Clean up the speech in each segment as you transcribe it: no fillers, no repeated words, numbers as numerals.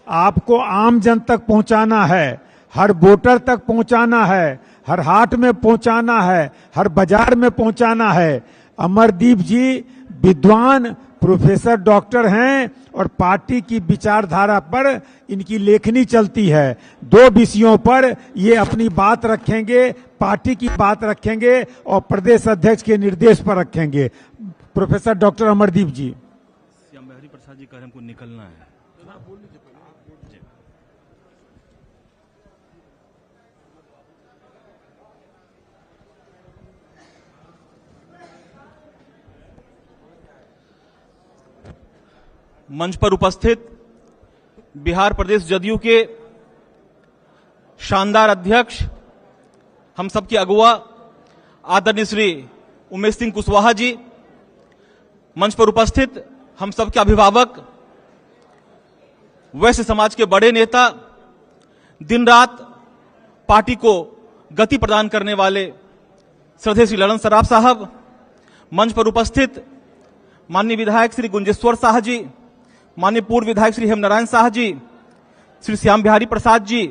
आपको आम जन तक पहुंचाना है, हर वोटर तक पहुंचाना है, हर हाट में पहुंचाना है, हर बाजार में पहुंचाना है। अमरदीप जी विद्वान प्रोफेसर डॉक्टर हैं और पार्टी की विचारधारा पर इनकी लेखनी चलती है। 2 विषयों पर ये अपनी बात रखेंगे, पार्टी की बात रखेंगे और प्रदेश अध्यक्ष के निर्देश पर रखेंगे। प्रोफेसर डॉक्टर अमरदीप जी। श्याम बिहारी प्रसाद जी कह रहे हैं हमको निकलना है। मंच पर उपस्थित बिहार प्रदेश जदयू के शानदार अध्यक्ष, हम सबके अगुवा आदरणीय श्री उमेश सिंह कुशवाहा जी, मंच पर उपस्थित हम सबके अभिभावक, वैश्य समाज के बड़े नेता, दिन रात पार्टी को गति प्रदान करने वाले श्रद्धेय श्री ललन सराफ साहब, मंच पर उपस्थित माननीय विधायक श्री गुंजेश्वर शाह जी, माननीय पूर्व विधायक श्री हेमनारायण शाह जी, श्री श्याम बिहारी प्रसाद जी,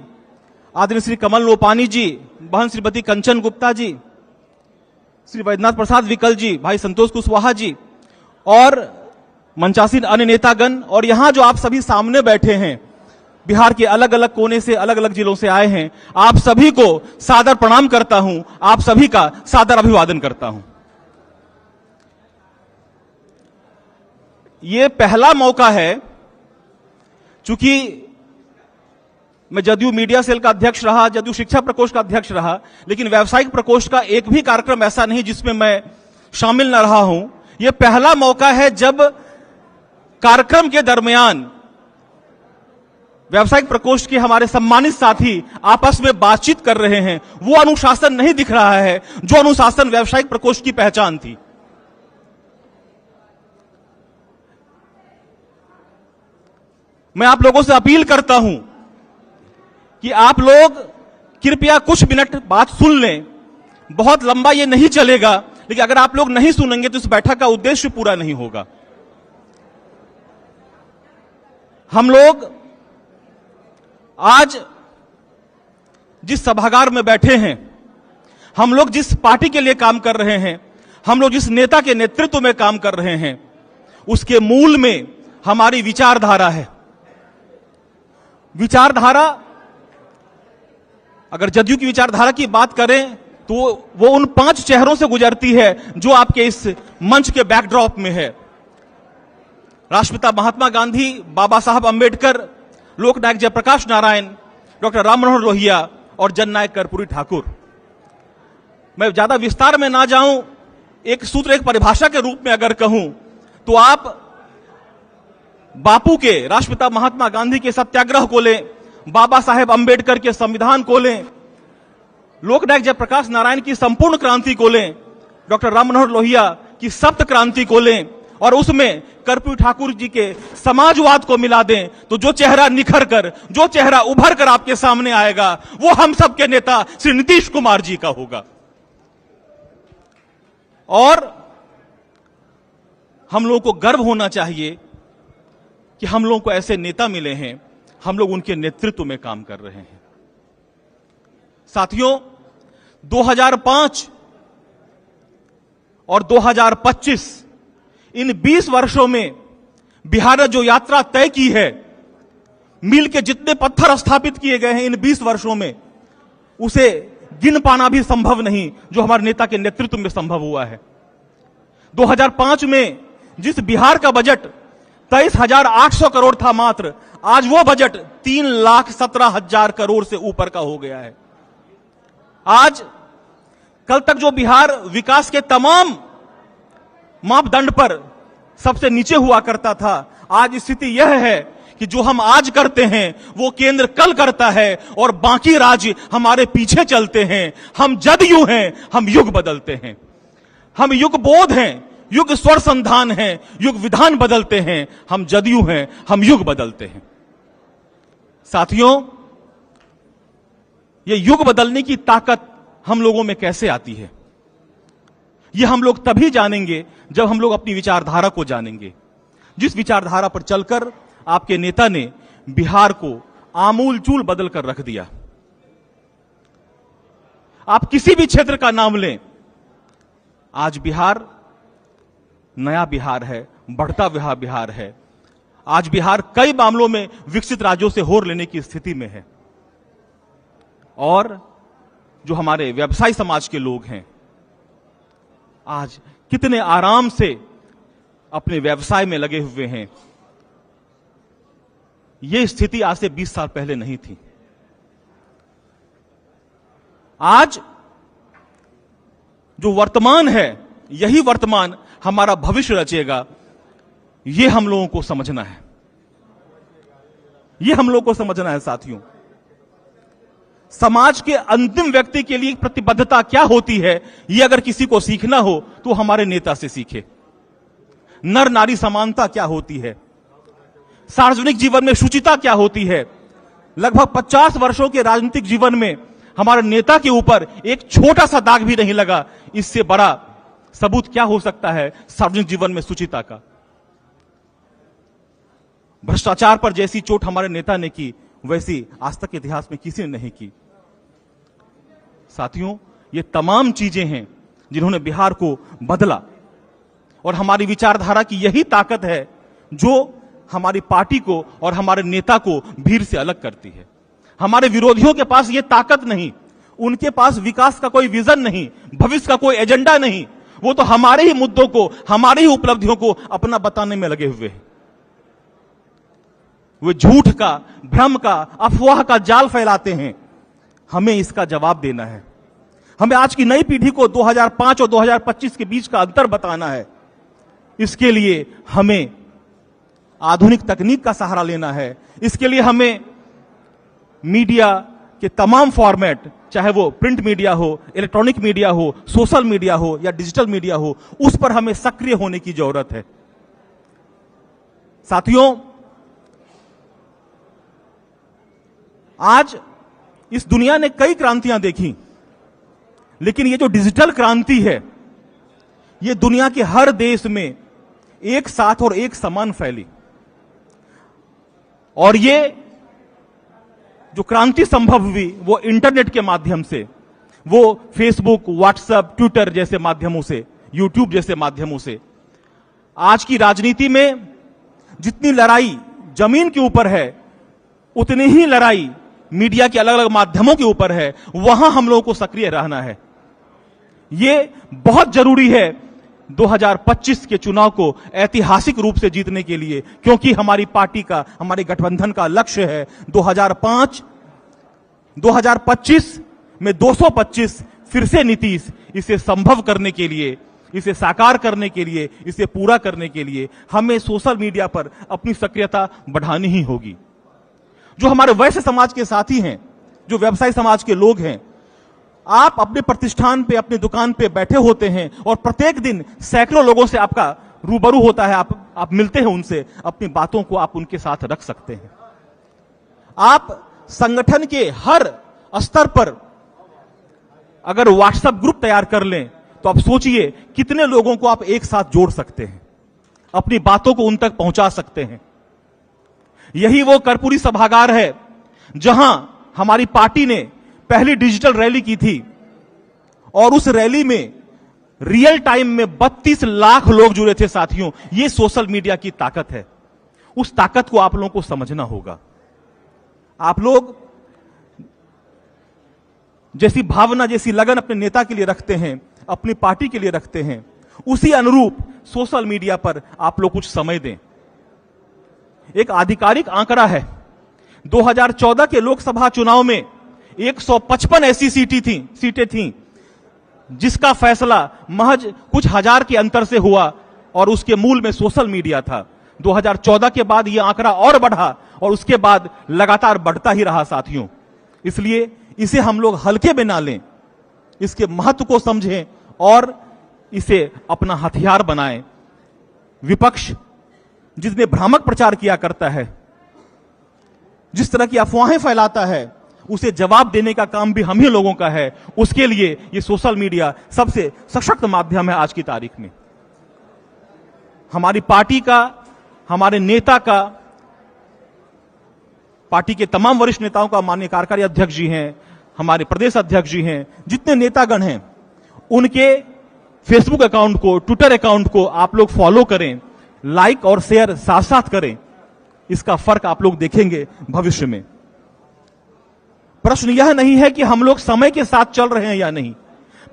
आदरणीय श्री कमल लोपानी जी, बहन श्रीमती कंचन गुप्ता जी, श्री वैद्यनाथ प्रसाद विकल जी, भाई संतोष कुशवाहा जी और मंचासीन अन्य नेतागण, और यहां जो आप सभी सामने बैठे हैं, बिहार के अलग अलग कोने से, अलग अलग जिलों से आए हैं, आप सभी को सादर प्रणाम करता हूं, आप सभी का सादर अभिवादन करता हूं। ये पहला मौका है, चूंकि मैं जदयू मीडिया सेल का अध्यक्ष रहा, जदयू शिक्षा प्रकोष्ठ का अध्यक्ष रहा, लेकिन व्यावसायिक प्रकोष्ठ का एक भी कार्यक्रम ऐसा नहीं जिसमें मैं शामिल न रहा हूं। यह पहला मौका है जब कार्यक्रम के दरमियान व्यावसायिक प्रकोष्ठ के हमारे सम्मानित साथी आपस में बातचीत कर रहे हैं। वो अनुशासन नहीं दिख रहा है जो अनुशासन व्यावसायिक प्रकोष्ठ की पहचान थी। मैं आप लोगों से अपील करता हूं कि आप लोग कृपया कुछ मिनट बात सुन लें। बहुत लंबा ये नहीं चलेगा, लेकिन अगर आप लोग नहीं सुनेंगे तो इस बैठक का उद्देश्य पूरा नहीं होगा। हम लोग आज जिस सभागार में बैठे हैं, हम लोग जिस पार्टी के लिए काम कर रहे हैं, हम लोग जिस नेता के नेतृत्व में काम कर रहे हैं, उसके मूल में हमारी विचारधारा है। विचारधारा, अगर जदयू की विचारधारा की बात करें तो वो उन 5 चेहरों से गुजरती है जो आपके इस मंच के बैकड्रॉप में है। राष्ट्रपिता महात्मा गांधी, बाबा साहब अंबेडकर, लोकनायक जयप्रकाश नारायण, डॉक्टर राम मनोहर लोहिया और जननायक कर्पूरी ठाकुर। मैं ज्यादा विस्तार में ना जाऊं, एक सूत्र, एक परिभाषा के रूप में अगर कहूं तो आप बापू के, राष्ट्रपिता महात्मा गांधी के सत्याग्रह को लें, बाबा साहेब अंबेडकर के संविधान को लें, लोकनायक जयप्रकाश नारायण की संपूर्ण क्रांति को लें, डॉक्टर राम मनोहर लोहिया की सप्त क्रांति को लें और उसमें कर्पूरी ठाकुर जी के समाजवाद को मिला दें, तो जो चेहरा निखर कर, जो चेहरा उभर कर आपके सामने आएगा वो हम सबके नेता श्री नीतीश कुमार जी का होगा। और हम लोगों को गर्व होना चाहिए कि हम लोगों को ऐसे नेता मिले हैं, हम लोग उनके नेतृत्व में काम कर रहे हैं। साथियों, 2005 और 2025 इन 20 वर्षों में बिहार ने जो यात्रा तय की है, मील के जितने पत्थर स्थापित किए गए हैं इन 20 वर्षों में, उसे गिन पाना भी संभव नहीं जो हमारे नेता के नेतृत्व में संभव हुआ है। 2005 में जिस बिहार का बजट 23,800 करोड़ था मात्र, आज वो बजट 3,17,000 करोड़ से ऊपर का हो गया है। आज कल तक जो बिहार विकास के तमाम मापदंड पर सबसे नीचे हुआ करता था, आज स्थिति यह है कि जो हम आज करते हैं वो केंद्र कल करता है और बाकी राज्य हमारे पीछे चलते हैं। हम जदयू हैं, हम युग बदलते हैं, हम युग बोध हैं, युग स्वर संधान है, युग विधान बदलते हैं। हम जदयू हैं, हम युग बदलते हैं। साथियों, ये युग बदलने की ताकत हम लोगों में कैसे आती है, ये हम लोग तभी जानेंगे जब हम लोग अपनी विचारधारा को जानेंगे। जिस विचारधारा पर चलकर आपके नेता ने बिहार को आमूलचूल बदल कर रख दिया। आप किसी भी क्षेत्र का नाम लें, आज बिहार नया बिहार है, बढ़ता हुआ बिहार है। आज बिहार कई मामलों में विकसित राज्यों से होड़ लेने की स्थिति में है। और जो हमारे व्यवसायी समाज के लोग हैं, आज कितने आराम से अपने व्यवसाय में लगे हुए हैं। यह स्थिति आज से 20 साल पहले नहीं थी। आज जो वर्तमान है, यही वर्तमान हमारा भविष्य रचेगा। यह हम लोगों को समझना है, यह हम लोगों को समझना है साथियों। समाज के अंतिम व्यक्ति के लिए प्रतिबद्धता क्या होती है, यह अगर किसी को सीखना हो तो हमारे नेता से सीखे। नर नारी समानता क्या होती है, सार्वजनिक जीवन में शुचिता क्या होती है। लगभग 50 वर्षों के राजनीतिक जीवन में हमारे नेता के ऊपर एक छोटा सा दाग भी नहीं लगा। इससे बड़ा सबूत क्या हो सकता है सार्वजनिक जीवन में शुचिता का। भ्रष्टाचार पर जैसी चोट हमारे नेता ने की, वैसी आज तक इतिहास में किसी ने नहीं की। साथियों, ये तमाम चीजें हैं जिन्होंने बिहार को बदला, और हमारी विचारधारा की यही ताकत है जो हमारी पार्टी को और हमारे नेता को भीड़ से अलग करती है। हमारे विरोधियों के पास ये ताकत नहीं, उनके पास विकास का कोई विजन नहीं, भविष्य का कोई एजेंडा नहीं। वो तो हमारे ही मुद्दों को, हमारी ही उपलब्धियों को अपना बताने में लगे हुए हैं। वे झूठ का, भ्रम का, अफवाह का जाल फैलाते हैं। हमें इसका जवाब देना है। हमें आज की नई पीढ़ी को 2005 और 2025 के बीच का अंतर बताना है। इसके लिए हमें आधुनिक तकनीक का सहारा लेना है। इसके लिए हमें मीडिया के तमाम फॉर्मेट, चाहे वो प्रिंट मीडिया हो, इलेक्ट्रॉनिक मीडिया हो, सोशल मीडिया हो या डिजिटल मीडिया हो, उस पर हमें सक्रिय होने की जरूरत है। साथियों, आज इस दुनिया ने कई क्रांतियां देखी, लेकिन ये जो डिजिटल क्रांति है, ये दुनिया के हर देश में एक साथ और एक समान फैली। और ये जो क्रांति संभव हुई वो इंटरनेट के माध्यम से, वो फेसबुक, व्हाट्सएप, ट्विटर जैसे माध्यमों से, यूट्यूब जैसे माध्यमों से। आज की राजनीति में जितनी लड़ाई जमीन के ऊपर है, उतनी ही लड़ाई मीडिया के अलग अलग माध्यमों के ऊपर है। वहां हम लोगों को सक्रिय रहना है। यह बहुत जरूरी है 2025 के चुनाव को ऐतिहासिक रूप से जीतने के लिए, क्योंकि हमारी पार्टी का, हमारे गठबंधन का लक्ष्य है 2025 में 225 फिर से नीतीश। इसे संभव करने के लिए, इसे साकार करने के लिए, इसे पूरा करने के लिए हमें सोशल मीडिया पर अपनी सक्रियता बढ़ानी ही होगी। जो हमारे वैश्य समाज के साथी हैं, जो व्यवसायी समाज के लोग हैं, आप अपने प्रतिष्ठान पे, अपनी दुकान पे बैठे होते हैं और प्रत्येक दिन सैकड़ों लोगों से आपका रूबरू होता है। आप मिलते हैं उनसे, अपनी बातों को आप उनके साथ रख सकते हैं। आप संगठन के हर स्तर पर अगर व्हाट्सएप ग्रुप तैयार कर लें तो आप सोचिए कितने लोगों को आप एक साथ जोड़ सकते हैं, अपनी बातों को उन तक पहुंचा सकते हैं। यही वो कर्पूरी सभागार है जहां हमारी पार्टी ने पहली डिजिटल रैली की थी, और उस रैली में रियल टाइम में 32 लाख लोग जुड़े थे। साथियों, ये सोशल मीडिया की ताकत है। उस ताकत को आप लोगों को समझना होगा। आप लोग जैसी भावना, जैसी लगन अपने नेता के लिए रखते हैं, अपनी पार्टी के लिए रखते हैं, उसी अनुरूप सोशल मीडिया पर आप लोग कुछ समय दें। एक आधिकारिक आंकड़ा है, 2014 के लोकसभा चुनाव में 155 ऐसी सीटें थीं जिसका फैसला महज कुछ हजार के अंतर से हुआ, और उसके मूल में सोशल मीडिया था। 2014 के बाद यह आंकड़ा और बढ़ा, और उसके बाद लगातार बढ़ता ही रहा साथियों। इसलिए इसे हम लोग हल्के में ना लें, इसके महत्व को समझें और इसे अपना हथियार बनाएं। विपक्ष जितने भ्रामक प्रचार किया करता है, जिस तरह की अफवाहें फैलाता है, उसे जवाब देने का काम भी हम ही लोगों का है। उसके लिए ये सोशल मीडिया सबसे सशक्त माध्यम है आज की तारीख में। हमारी पार्टी का, हमारे नेता का पार्टी के तमाम वरिष्ठ नेताओं का, माननीय कार्यकारी अध्यक्ष जी हैं, हमारे प्रदेश अध्यक्ष जी हैं, जितने नेतागण हैं, उनके फेसबुक अकाउंट को, ट्विटर अकाउंट को आप लोग फॉलो करें, लाइक और शेयर साथ साथ करें। इसका फर्क आप लोग देखेंगे भविष्य में। प्रश्न यह नहीं है कि हम लोग समय के साथ चल रहे हैं या नहीं,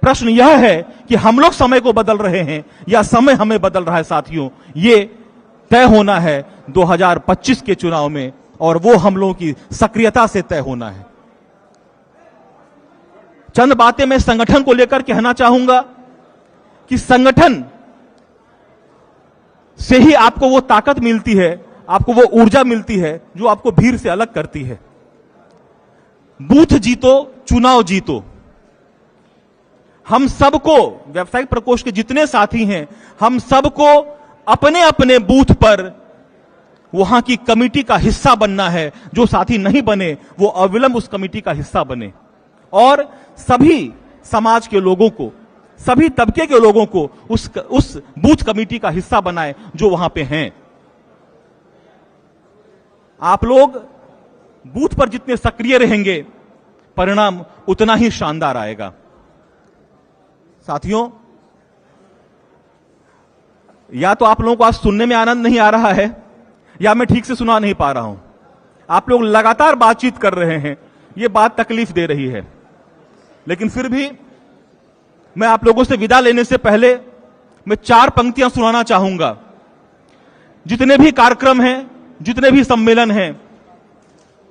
प्रश्न यह है कि हम लोग समय को बदल रहे हैं या समय हमें बदल रहा है। साथियों, ये तय होना है 2025 के चुनाव में, और वो हम लोगों की सक्रियता से तय होना है। चंद बातें मैं संगठन को लेकर कहना चाहूंगा कि संगठन से ही आपको वो ताकत मिलती है, आपको वो ऊर्जा मिलती है जो आपको भीड़ से अलग करती है। बूथ जीतो, चुनाव जीतो। हम सबको, व्यावसायिक प्रकोष्ठ के जितने साथी हैं, हम सबको अपने अपने बूथ पर वहां की कमेटी का हिस्सा बनना है। जो साथी नहीं बने वो अविलंब उस कमेटी का हिस्सा बने, और सभी समाज के लोगों को, सभी तबके के लोगों को उस बूथ कमेटी का हिस्सा बनाए जो वहां पे हैं। आप लोग बूथ पर जितने सक्रिय रहेंगे, परिणाम उतना ही शानदार आएगा। साथियों, या तो आप लोगों को आज सुनने में आनंद नहीं आ रहा है, या मैं ठीक से सुना नहीं पा रहा हूं। आप लोग लगातार बातचीत कर रहे हैं, यह बात तकलीफ दे रही है। लेकिन फिर भी मैं आप लोगों से विदा लेने से पहले मैं 4 पंक्तियां सुनाना चाहूंगा। जितने भी कार्यक्रम हैं, जितने भी सम्मेलन हैं,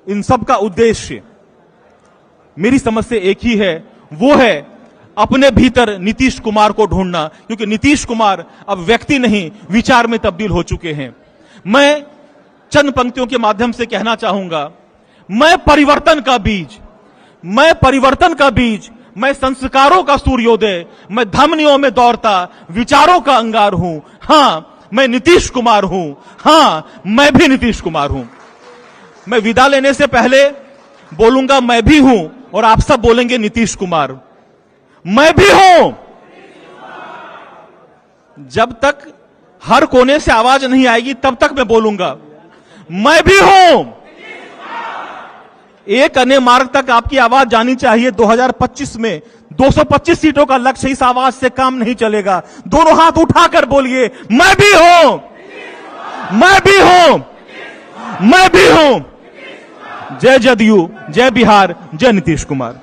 इन सब का उद्देश्य, मेरी समझ से एक ही है, वो है अपने भीतर नीतीश कुमार को ढूंढना, क्योंकि नीतीश कुमार अब व्यक्ति नहीं, विचार में तब्दील हो चुके हैं। मैं चंद पंक्तियों के माध्यम से कहना चाहूंगा, मैं परिवर्तन का बीज, मैं परिवर्तन का बीज, मैं संस्कारों का सूर्योदय, मैं धमनियों में दौड़ता विचारों का अंगार हूं। हां, मैं नीतीश कुमार हूं, हां, मैं भी नीतीश कुमार हूं। मैं विदा लेने से पहले बोलूंगा मैं भी हूं, और आप सब बोलेंगे नीतीश कुमार। मैं भी हूं। जब तक हर कोने से आवाज नहीं आएगी तब तक मैं बोलूंगा मैं भी हूं। एक अन्य मार्ग तक आपकी आवाज जानी चाहिए। 2025 में 225 सीटों का लक्ष्य, इस आवाज से काम नहीं चलेगा। दोनों हाथ उठाकर बोलिए, मैं भी हूं, मैं भी हूं, मैं भी हूं। जय जदयू, जय बिहार, जय नीतीश कुमार।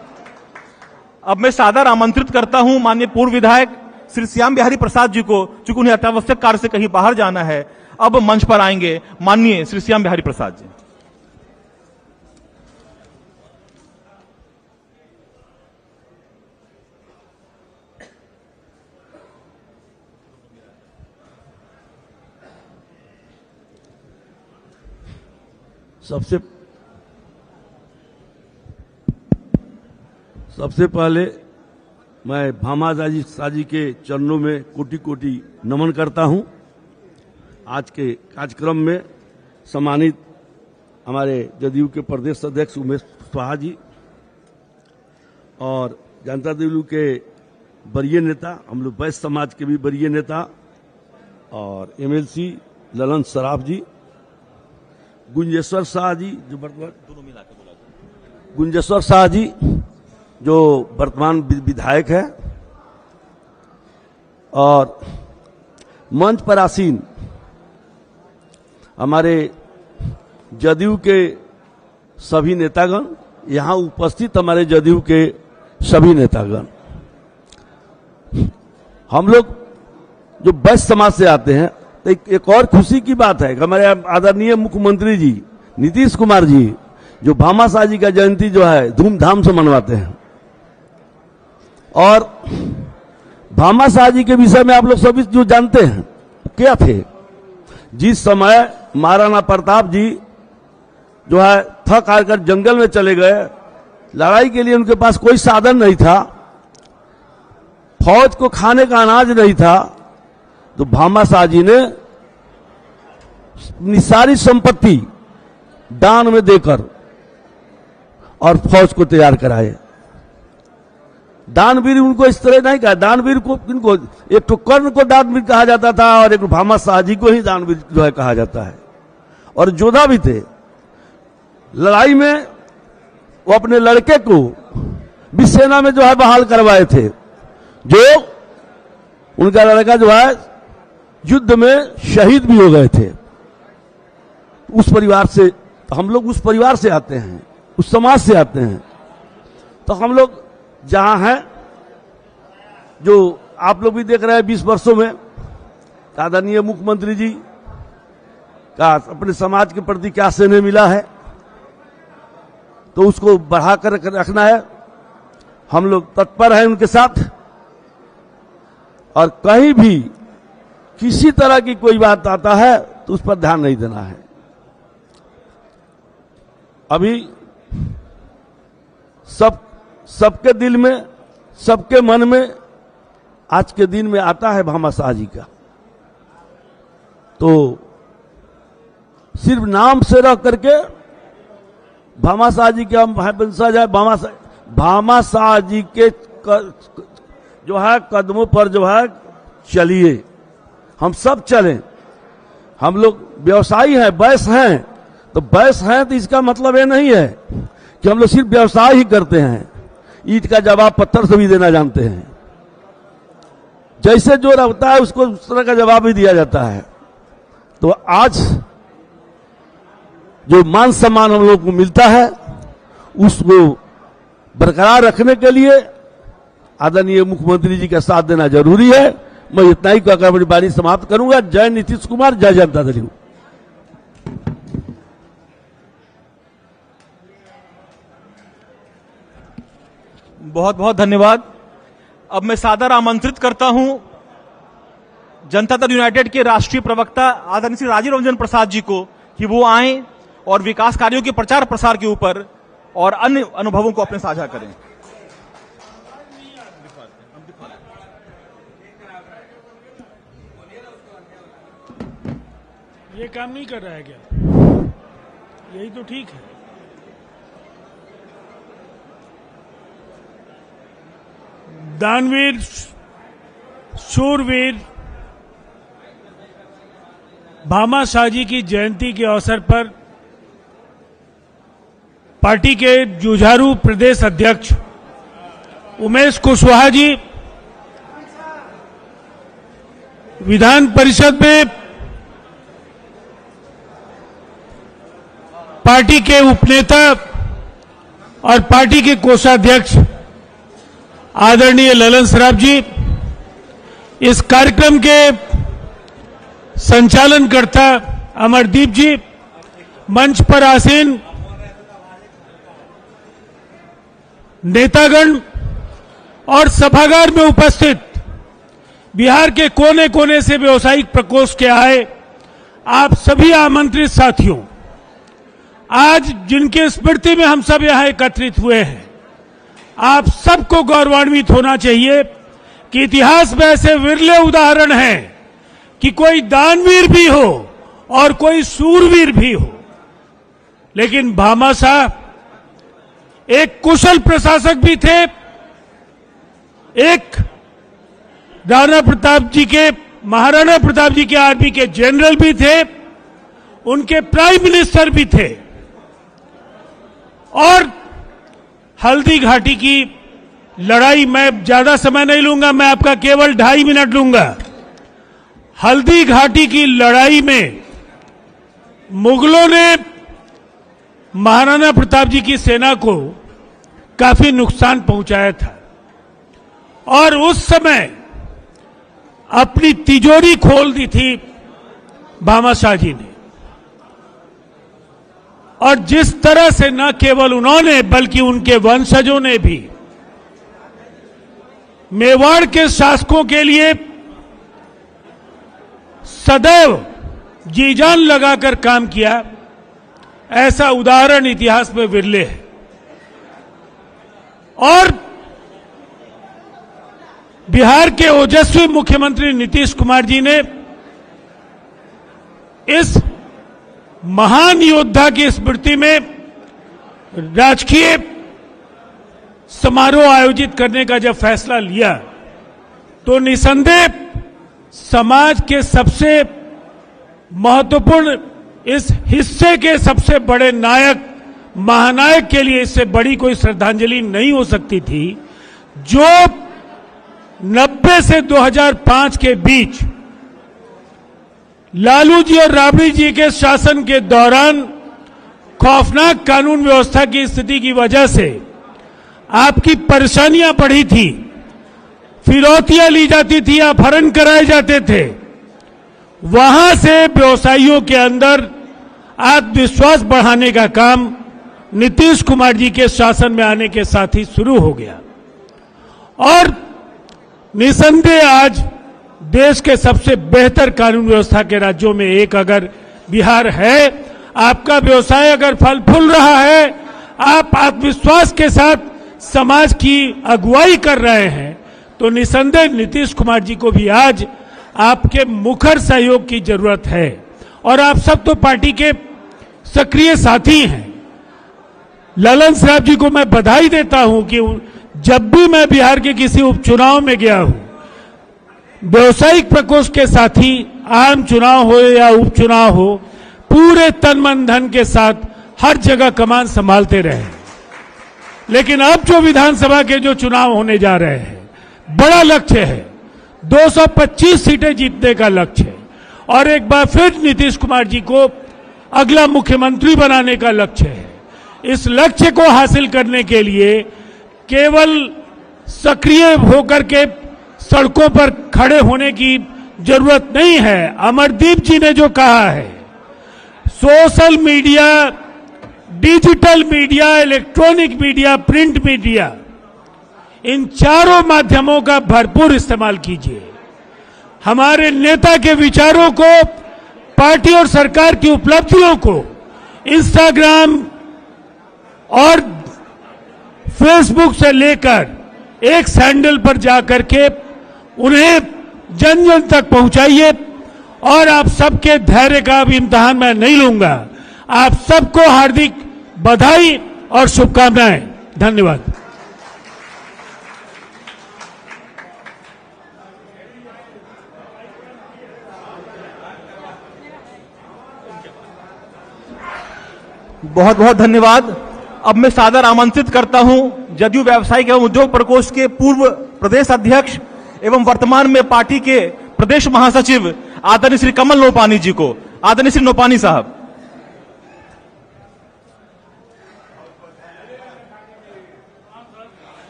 अब मैं सादर आमंत्रित करता हूं माननीय पूर्व विधायक श्री श्याम बिहारी प्रसाद जी को, चूंकि उन्हें अत्यावश्यक कार्य से कहीं बाहर जाना है। अब मंच पर आएंगे माननीय श्री श्याम बिहारी प्रसाद जी। सबसे पहले मैं भामा साजी के चरणों में कोटि कोटि नमन करता हूं। आज के कार्यक्रम में सम्मानित हमारे जदयू के प्रदेश अध्यक्ष उमेश कुशवाहा जी और जनता दल के वरीय नेता, हम लोग वैश्य समाज के भी वरीय नेता और एमएलसी ललन सराफ जी, गुंजेश्वर शाह जी जो वर्तमान, गुंजेश्वर शाह जी जो वर्तमान विधायक है, और मंच पर आसीन हमारे जदयू के सभी नेतागण, यहां उपस्थित हमारे जदयू के सभी नेतागण। हम लोग जो वैश्य समाज से आते हैं, तो एक और खुशी की बात है कि हमारे आदरणीय मुख्यमंत्री जी नीतीश कुमार जी जो भामा शाह जी का जयंती जो है धूमधाम से मनवाते हैं। और भामा शाह जी के विषय में आप लोग सभी जो जानते हैं क्या थे। जिस समय महाराणा प्रताप जी जो है थक हार कर जंगल में चले गए, लड़ाई के लिए उनके पास कोई साधन नहीं था, फौज को खाने का अनाज नहीं था, तो भामा शाह जी ने अपनी सारी संपत्ति दान में देकर और फौज को तैयार कराए। दानवीर उनको इस तरह नहीं कहा, दानवीर को इनको एक तो कर्ण को दानवीर कहा जाता था और एक भामा शाह जी को ही दानवीर जो है कहा जाता है। और योद्धा भी थे। लड़ाई में वो अपने लड़के को भी सेना में जो है बहाल करवाए थे, जो उनका लड़का जो है युद्ध में शहीद भी हो गए थे। उस परिवार से, हम लोग उस परिवार से आते हैं, उस समाज से आते हैं। तो हम लोग जहां हैं, जो आप लोग भी देख रहे हैं 20 वर्षों में आदरणीय मुख्यमंत्री जी का अपने समाज के प्रति क्या स्नेह मिला है, तो उसको बढ़ाकर रखना है। हम लोग तत्पर हैं उनके साथ, और कहीं भी किसी तरह की कोई बात आता है तो उस पर ध्यान नहीं देना है। अभी सबके दिल में, सबके मन में आज के दिन में आता है भामा शाह जी का, तो सिर्फ नाम से रह करके भामा शाह जी के हम वंशज है, भामा शाह जी के जो है कदमों पर जो है चलिए, हम सब चलें। हम लोग व्यवसायी हैं, वैश्य हैं, तो वैश्य हैं तो इसका मतलब ये नहीं है कि हम लोग सिर्फ व्यवसाय ही करते हैं। ईंट का जवाब पत्थर से भी देना जानते हैं। जैसे जो रहता है उसको उस तरह का जवाब भी दिया जाता है। तो आज जो मान सम्मान हम लोग को मिलता है, उसको बरकरार रखने के लिए आदरणीय मुख्यमंत्री जी का साथ देना जरूरी है। मैं इतना ही कहकर अपनी बारी समाप्त करूंगा। जय नीतीश कुमार, जय जनता दल यू। बहुत बहुत धन्यवाद। अब मैं सादर आमंत्रित करता हूं जनता दल यूनाइटेड के राष्ट्रीय प्रवक्ता आदरणीय श्री राजीव रंजन प्रसाद जी को कि वो आएं और विकास कार्यों के प्रचार प्रसार के ऊपर और अन्य अनुभवों को अपने साझा करें। ये काम नहीं कर रहा है क्या? यही तो ठीक है। दानवीर, शूरवीर भामा शाह जी की जयंती के अवसर पर पार्टी के जुझारू प्रदेश अध्यक्ष उमेश कुशवाहा जी विधान परिषद में पार्टी के उपनेता और पार्टी के कोषाध्यक्ष आदरणीय ललन सराफ जी, इस कार्यक्रम के संचालनकर्ता अमरदीप जी, मंच पर आसीन नेतागण और सभागार में उपस्थित बिहार के कोने कोने से व्यवसायिक प्रकोष्ठ के आए आप सभी आमंत्रित साथियों, आज जिनके स्मृति में हम सब यहां एकत्रित हुए हैं, आप सबको गौरवान्वित होना चाहिए कि इतिहास में ऐसे विरले उदाहरण हैं कि कोई दानवीर भी हो और कोई सूरवीर भी हो, लेकिन भामा शाह एक कुशल प्रशासक भी थे, एक महाराणा प्रताप जी के आर्मी के जनरल भी थे, उनके प्राइम मिनिस्टर भी थे, और हल्दी घाटी की लड़ाई, मैं ज्यादा समय नहीं लूंगा, मैं आपका केवल 2.5 मिनट लूंगा। हल्दी घाटी की लड़ाई में मुगलों ने महाराणा प्रताप जी की सेना को काफी नुकसान पहुंचाया था, और उस समय अपनी तिजोरी खोल दी थी भामा शाह जी ने। और जिस तरह से न केवल उन्होंने बल्कि उनके वंशजों ने भी मेवाड़ के शासकों के लिए सदैव जी जान लगाकर काम किया, ऐसा उदाहरण इतिहास में विरले है। और बिहार के ओजस्वी मुख्यमंत्री नीतीश कुमार जी ने इस महान योद्धा की स्मृति में राजकीय समारोह आयोजित करने का जब फैसला लिया, तो निसंदेह समाज के सबसे महत्वपूर्ण इस हिस्से के सबसे बड़े नायक महानायक के लिए इससे बड़ी कोई श्रद्धांजलि नहीं हो सकती थी, जो 90 से 2005 के बीच लालू जी और राबड़ी जी के शासन के दौरान खौफनाक कानून व्यवस्था की स्थिति की वजह से आपकी परेशानियां बढ़ी थी, फिरौतियां ली जाती थी, अपहरण कराए जाते थे। वहां से व्यवसायियों के अंदर आत्मविश्वास बढ़ाने का काम नीतीश कुमार जी के शासन में आने के साथ ही शुरू हो गया और निसंदेह आज देश के सबसे बेहतर कानून व्यवस्था के राज्यों में एक अगर बिहार है। आपका व्यवसाय अगर फल फूल रहा है, आप आत्मविश्वास के साथ समाज की अगुवाई कर रहे हैं, तो निसंदेह नीतीश कुमार जी को भी आज आपके मुखर सहयोग की जरूरत है। और आप सब तो पार्टी के सक्रिय साथी हैं। ललन साहब जी को मैं बधाई देता हूं कि जब भी मैं बिहार के किसी उपचुनाव में गया हूं, व्यवसायिक प्रकोष्ठ के साथी आम चुनाव हो या उपचुनाव हो, पूरे तन मन धन के साथ हर जगह कमान संभालते रहे। लेकिन अब जो विधानसभा के जो चुनाव होने जा रहे हैं, बड़ा लक्ष्य है, 225 सीटें जीतने का लक्ष्य है और एक बार फिर नीतीश कुमार जी को अगला मुख्यमंत्री बनाने का लक्ष्य है। इस लक्ष्य को हासिल करने के लिए केवल सक्रिय होकर के सड़कों पर खड़े होने की जरूरत नहीं है। अमरदीप जी ने जो कहा है, social media, digital media, electronic media, print media, इन चारों माध्यमों का भरपूर इस्तेमाल कीजिए। हमारे नेता के विचारों को, पार्टी और सरकार की उपलब्धियों को इंस्टाग्राम और फेसबुक से लेकर एक सैंडल पर जाकर के उन्हें जन जन तक पहुंचाइए। और आप सबके धैर्य का अब इम्तिहान मैं नहीं लूंगा। आप सबको हार्दिक बधाई और शुभकामनाएं। धन्यवाद। बहुत बहुत धन्यवाद। अब मैं सादर आमंत्रित करता हूं जदयू व्यावसायिक एवं उद्योग प्रकोष्ठ के पूर्व प्रदेश अध्यक्ष एवं वर्तमान में पार्टी के प्रदेश महासचिव आदरणीय श्री कमल नोपानी जी को। आदरणीय श्री नोपानी साहब।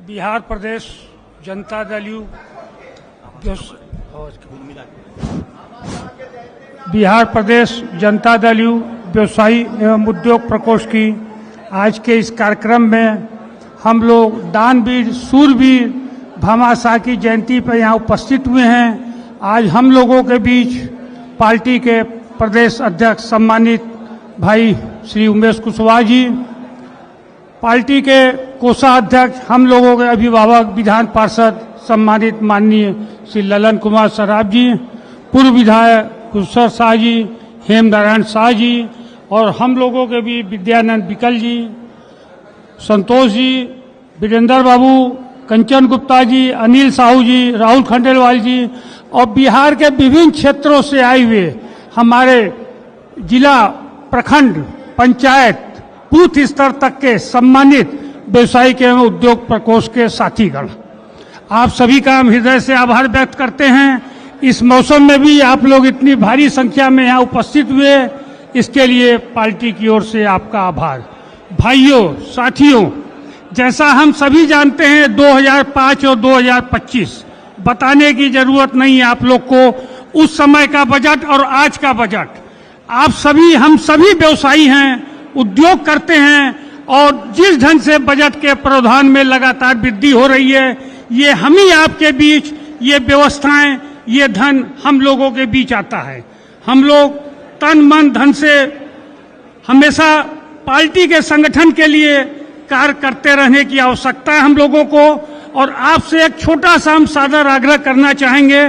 बिहार प्रदेश Janata Dal you Bihar Pradesh Janata Dal you व्यवसायी एवं उद्योग प्रकोष्ठ की आज के इस कार्यक्रम में हम लोग दानवीर सूरवीर भामाशाह की जयंती पर यहाँ उपस्थित हुए हैं। आज हम लोगों के बीच पार्टी के प्रदेश अध्यक्ष सम्मानित भाई श्री उमेश कुशवाहा जी, पार्टी के कोषाध्यक्ष, हम लोगों के अभिभावक विधान पार्षद सम्मानित माननीय श्री ललन कुमार सराफ जी, पूर्व विधायक कुशर शाह जी, हेमनारायण शाह जी, और हम लोगों के भी विद्यानंद बिकल जी, संतोष जी, वीरेंद्र बाबू, कंचन गुप्ता जी, अनिल साहू जी, राहुल खंडेलवाल जी और बिहार के विभिन्न क्षेत्रों से आए हुए हमारे जिला, प्रखंड, पंचायत, बूथ स्तर तक के सम्मानित व्यवसायिक एवं उद्योग प्रकोष्ठ के साथीगण, आप सभी का हम हृदय से आभार व्यक्त करते हैं। इस मौसम में भी आप लोग इतनी भारी संख्या में यहाँ उपस्थित हुए, इसके लिए पार्टी की ओर से आपका आभार। भाइयों, साथियों, जैसा हम सभी जानते हैं 2005 और 2025 बताने की जरूरत नहीं है आप लोग को, उस समय का बजट और आज का बजट। आप सभी, हम सभी व्यवसायी हैं, उद्योग करते हैं और जिस ढंग से बजट के प्रावधान में लगातार वृद्धि हो रही है, ये हम ही आपके बीच ये व्यवस्थाएं, ये धन हम लोगों के बीच आता है। हम लोग तन मन धन से हमेशा पार्टी के संगठन के लिए कार्य करते रहने की आवश्यकता है हम लोगों को। और आपसे एक छोटा सा हम सादर आग्रह करना चाहेंगे।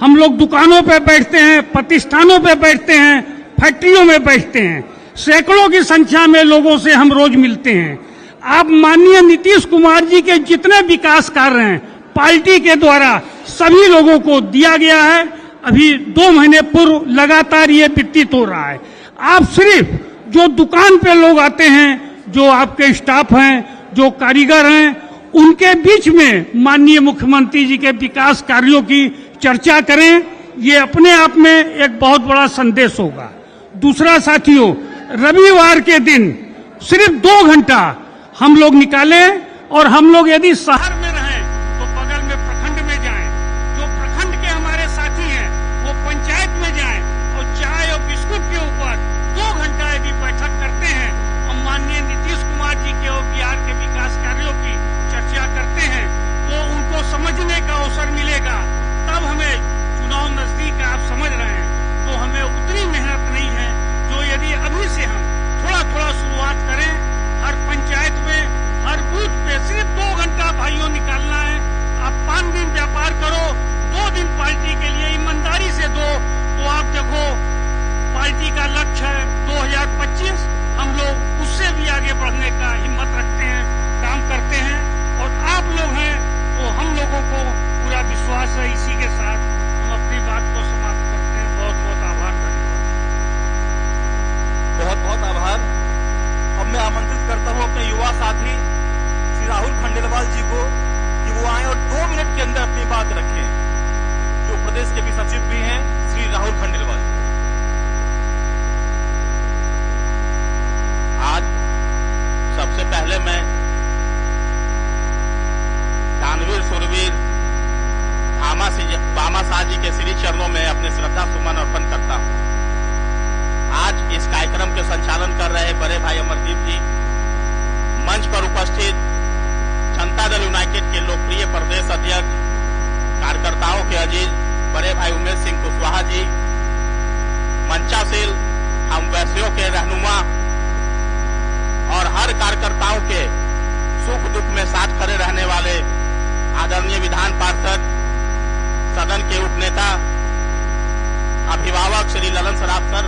हम लोग दुकानों पे बैठते हैं, प्रतिष्ठानों पे बैठते हैं, फैक्ट्रियों में बैठते हैं, सैकड़ों की संख्या में लोगों से हम रोज मिलते हैं। आप माननीय नीतीश कुमार जी के जितने विकास कार्य हैं पार्टी के द्वारा सभी लोगों को दिया गया है। अभी 2 महीने पूर्व लगातार ये व्यतीत हो रहा है। आप सिर्फ जो दुकान पे लोग आते हैं, जो आपके स्टाफ हैं, जो कारीगर हैं, उनके बीच में माननीय मुख्यमंत्री जी के विकास कार्यों की चर्चा करें, ये अपने आप में एक बहुत बड़ा संदेश होगा। दूसरा साथियों, रविवार के दिन सिर्फ 2 घंटा हम लोग निकालें और हम लोग यदि शहर में रहें तो बगल में प्रखंड में जाएं, जो प्रखंड के हमारे साथी हैं वो पंचायत में जाएं और चाय और बिस्कुट के ऊपर 2 घंटा यदि बैठक करते हैं और माननीय नीतीश कुमार जी के और बिहार के विकास कार्यों की चर्चा करते हैं तो उनको समझने का अवसर मिलेगा। तब हमें चुनाव नजदीक आप समझ रहे हैं तो हमें उतनी मेहनत नहीं है जो यदि अभी से हम थोड़ा थोड़ा शुरुआत करें। हर पंचायत में, हर बूथ पे सिर्फ 2 घंटा भाइयों निकालना है। आप 5 दिन व्यापार करो, 2 दिन पार्टी के लिए ईमानदारी से दो, तो आप देखो पार्टी का लक्ष्य है 2025, हम लोग उससे भी आगे बढ़ने का हिम्मत रखते हैं, काम करते हैं और आप लोग हैं तो हम लोगों को पूरा विश्वास है। इसी के साथ हम अपनी बात को समाप्त करते हैं। बहुत बहुत आभार, धन्यवाद। बहुत बहुत आभार। अब मैं आमंत्रित करता हूं अपने युवा साथी श्री राहुल खंडेलवाल जी को कि वो आए और 2 मिनट के अंदर अपनी बात रखें, जो प्रदेश के भी सचिव भी हैं, श्री राहुल खंडेलवाल। आज सबसे पहले मैं दानवीर सुरवीर भामा शाह जी के श्री चरणों में अपने श्रद्धा सुमन अर्पण करता हूं। आज इस कार्यक्रम के संचालन कर रहे बड़े भाई अमरदीप जी, मंच पर उपस्थित जनता दल यूनाइटेड के लोकप्रिय प्रदेश अध्यक्ष, कार्यकर्ताओं के अजीज बड़े भाई उमेश सिंह कुशवाहा जी, मंचासीन हम वैश्यों के रहनुमा और हर कार्यकर्ताओं के सुख दुख में साथ खड़े रहने वाले आदरणीय विधान पार्षद, सदन के उपनेता, अभिभावक श्री ललन सराफ सर,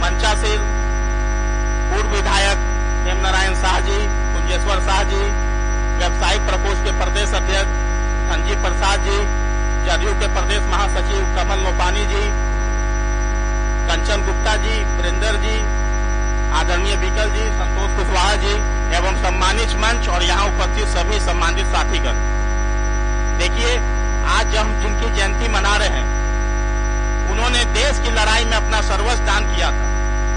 मंचासीन पूर्व विधायक हेम नारायण शाह जी, कुंजेश्वर शाह जी, व्यवसायिक प्रकोष्ठ के प्रदेश अध्यक्ष संजीव प्रसाद जी, जदयू के प्रदेश महासचिव कमल लोपानी जी, कंचन गुप्ता जी, वीरेंद्र जी, आदरणीय बिकल जी, संतोष कुशवाहा जी एवं सम्मानित मंच और यहाँ उपस्थित सभी सम्मानित साथीगण। देखिए, आज हम जिनकी जयंती मना रहे हैं उन्होंने देश की लड़ाई में अपना सर्वस्व दान किया था।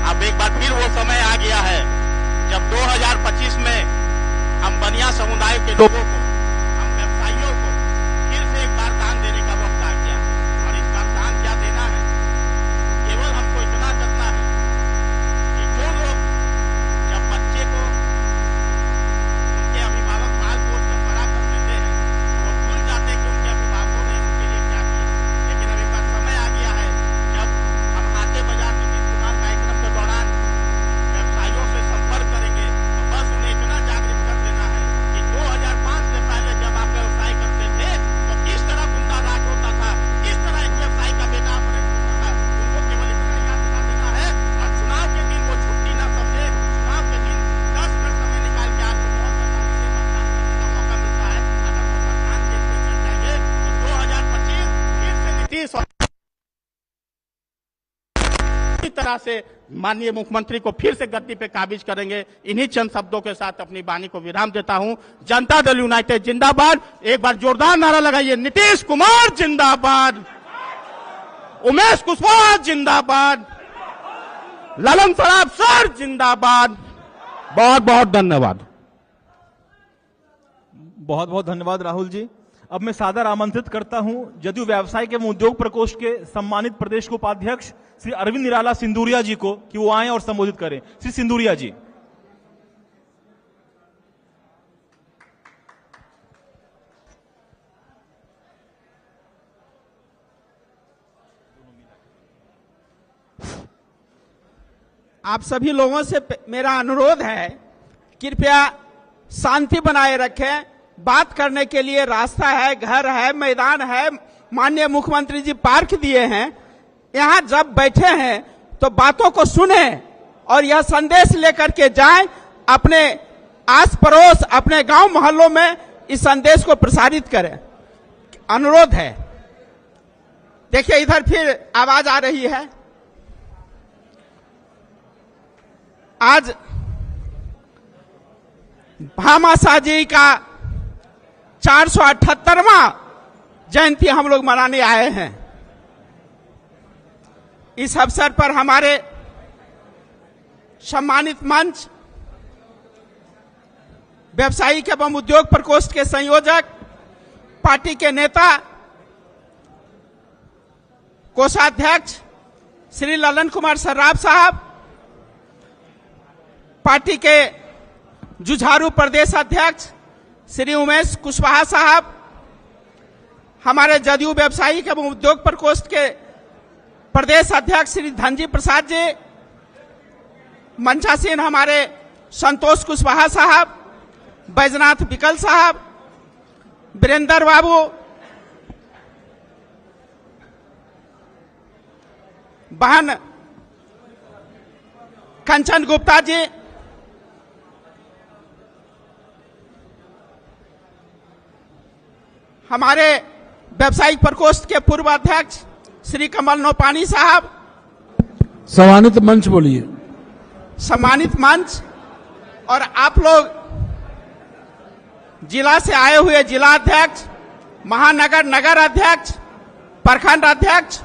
अब एक बार फिर वो समय आ गया है जब 2025 में हम बनिया समुदाय के लोगों को, हम व्यवसायियों को फिर से एक बार दान देने का वक्त आ गया है। और इस बार दान क्या देना है, केवल हमको इतना करना है कि जो लोग जब बच्चे को उनके अभिभावक पाल पोस कर बड़ा कर देते हैं वो भूल जाते हैं कि उनके अभिभावकों ने उनके लिए क्या किया। लेकिन अब एक बार समय आ गया है जब हम हाथे बाजार नीतीश कुमार कार्यक्रम के दौरान व्यवसायियों से संपर्क करेंगे तो बस उन्हें इतना जागृत कर देना है कि 2005 से पहले जब आप व्यवसाय करते थे तो किस तरह गुंडा राज होता था, किस तरह एक व्यवसायी का बेटा अपहरण होता था। उनको केवल इतना याद दिला देना है और चुनाव के दिन वो छुट्टी न समझे। चुनाव के दिन 10 मिनट समय निकाल के आपको बहुत आसानी से मतदान करने का मौका मिलता है। अगर वो मतदान केंद्र पे चल जाएंगे तो 2025 फिर से नीतीश और इसी तरह से माननीय मुख्यमंत्री को फिर से गद्दी पे काबिज करेंगे। इन्हीं चंद शब्दों के साथ अपनी वाणी को विराम देता हूं। जनता दल यूनाइटेड जिंदाबाद। एक बार जोरदार नारा लगाइए, नीतीश कुमार जिंदाबाद, उमेश कुशवाहा जिंदाबाद, ललन सराफ सर जिंदाबाद। बहुत बहुत धन्यवाद। बहुत बहुत धन्यवाद राहुल जी। अब मैं सादर आमंत्रित करता हूं जदयू व्यवसाय एवं उद्योग प्रकोष्ठ के सम्मानित प्रदेश के उपाध्यक्ष श्री अरविंद निराला सिंदूरिया जी को कि वो आए और संबोधित करें। श्री सिंदूरिया जी। आप सभी लोगों से मेरा अनुरोध है, कृपया शांति बनाए रखें। बात करने के लिए रास्ता है, घर है, मैदान है, माननीय मुख्यमंत्री जी पार्क दिए हैं। यहाँ जब बैठे हैं तो बातों को सुने और यह संदेश लेकर के जाएं, अपने आस पड़ोस, अपने गांव मोहल्लों में इस संदेश को प्रसारित करें। अनुरोध है। देखिए इधर फिर आवाज आ रही है। आज भामाशाह जी का 478वां जयंती हम लोग मनाने आए हैं। इस अवसर पर हमारे सम्मानित मंच, व्यवसायिक एवं उद्योग प्रकोष्ठ के संयोजक, पार्टी के नेता, कोषाध्यक्ष श्री ललन कुमार सर्राफ साहब, पार्टी के जुझारू प्रदेश अध्यक्ष श्री उमेश कुशवाहा साहब, हमारे जदयू व्यवसायिक एवं उद्योग प्रकोष्ठ के प्रदेश अध्यक्ष श्री धनजी प्रसाद जी, मंचासीन हमारे संतोष कुशवाहा साहब, बैजनाथ बिकल साहब, वीरेंद्र बाबू, बहन कंचन गुप्ता जी, हमारे व्यवसायिक प्रकोष्ठ के पूर्व अध्यक्ष श्री कमल नौपानी साहब, सम्मानित मंच बोलिए। सम्मानित मंच और आप लोग जिला से आए हुए जिला अध्यक्ष, महानगर नगर अध्यक्ष, प्रखंड अध्यक्ष,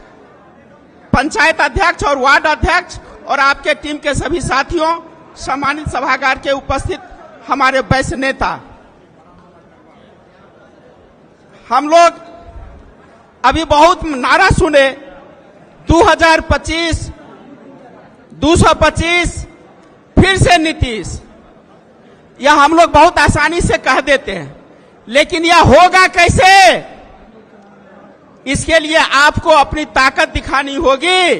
पंचायत अध्यक्ष और वार्ड अध्यक्ष और आपके टीम के सभी साथियों, सम्मानित सभागार के उपस्थित हमारे वैश्य नेता, हम लोग अभी बहुत नारा सुने 2025, 225, फिर से नीतीश। यह हम लोग बहुत आसानी से कह देते हैं, लेकिन यह होगा कैसे? इसके लिए आपको अपनी ताकत दिखानी होगी।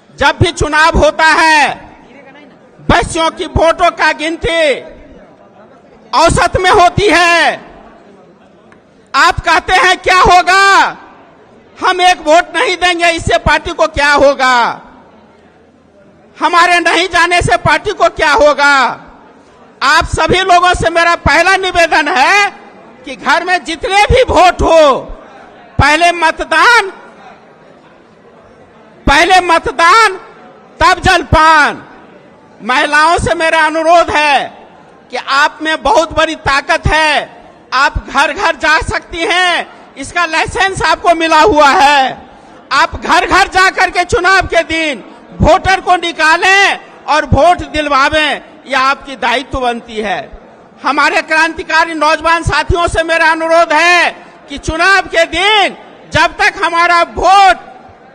जब भी चुनाव होता है, वैश्यों की वोटों का गिनती औसत में होती है। आप कहते हैं क्या होगा, हम एक वोट नहीं देंगे, इससे पार्टी को क्या होगा? हमारे नहीं जाने से पार्टी को क्या होगा? आप सभी लोगों से मेरा पहला निवेदन है कि घर में जितने भी वोट हो, पहले मतदान तब जलपान। महिलाओं से मेरा अनुरोध है कि आप में बहुत बड़ी ताकत है, आप घर घर जा सकती हैं, इसका लाइसेंस आपको मिला हुआ है। आप घर घर जाकर के चुनाव के दिन वोटर को निकालें और वोट दिलवावें, यह आपकी दायित्व बनती है। हमारे क्रांतिकारी नौजवान साथियों से मेरा अनुरोध है कि चुनाव के दिन जब तक हमारा वोट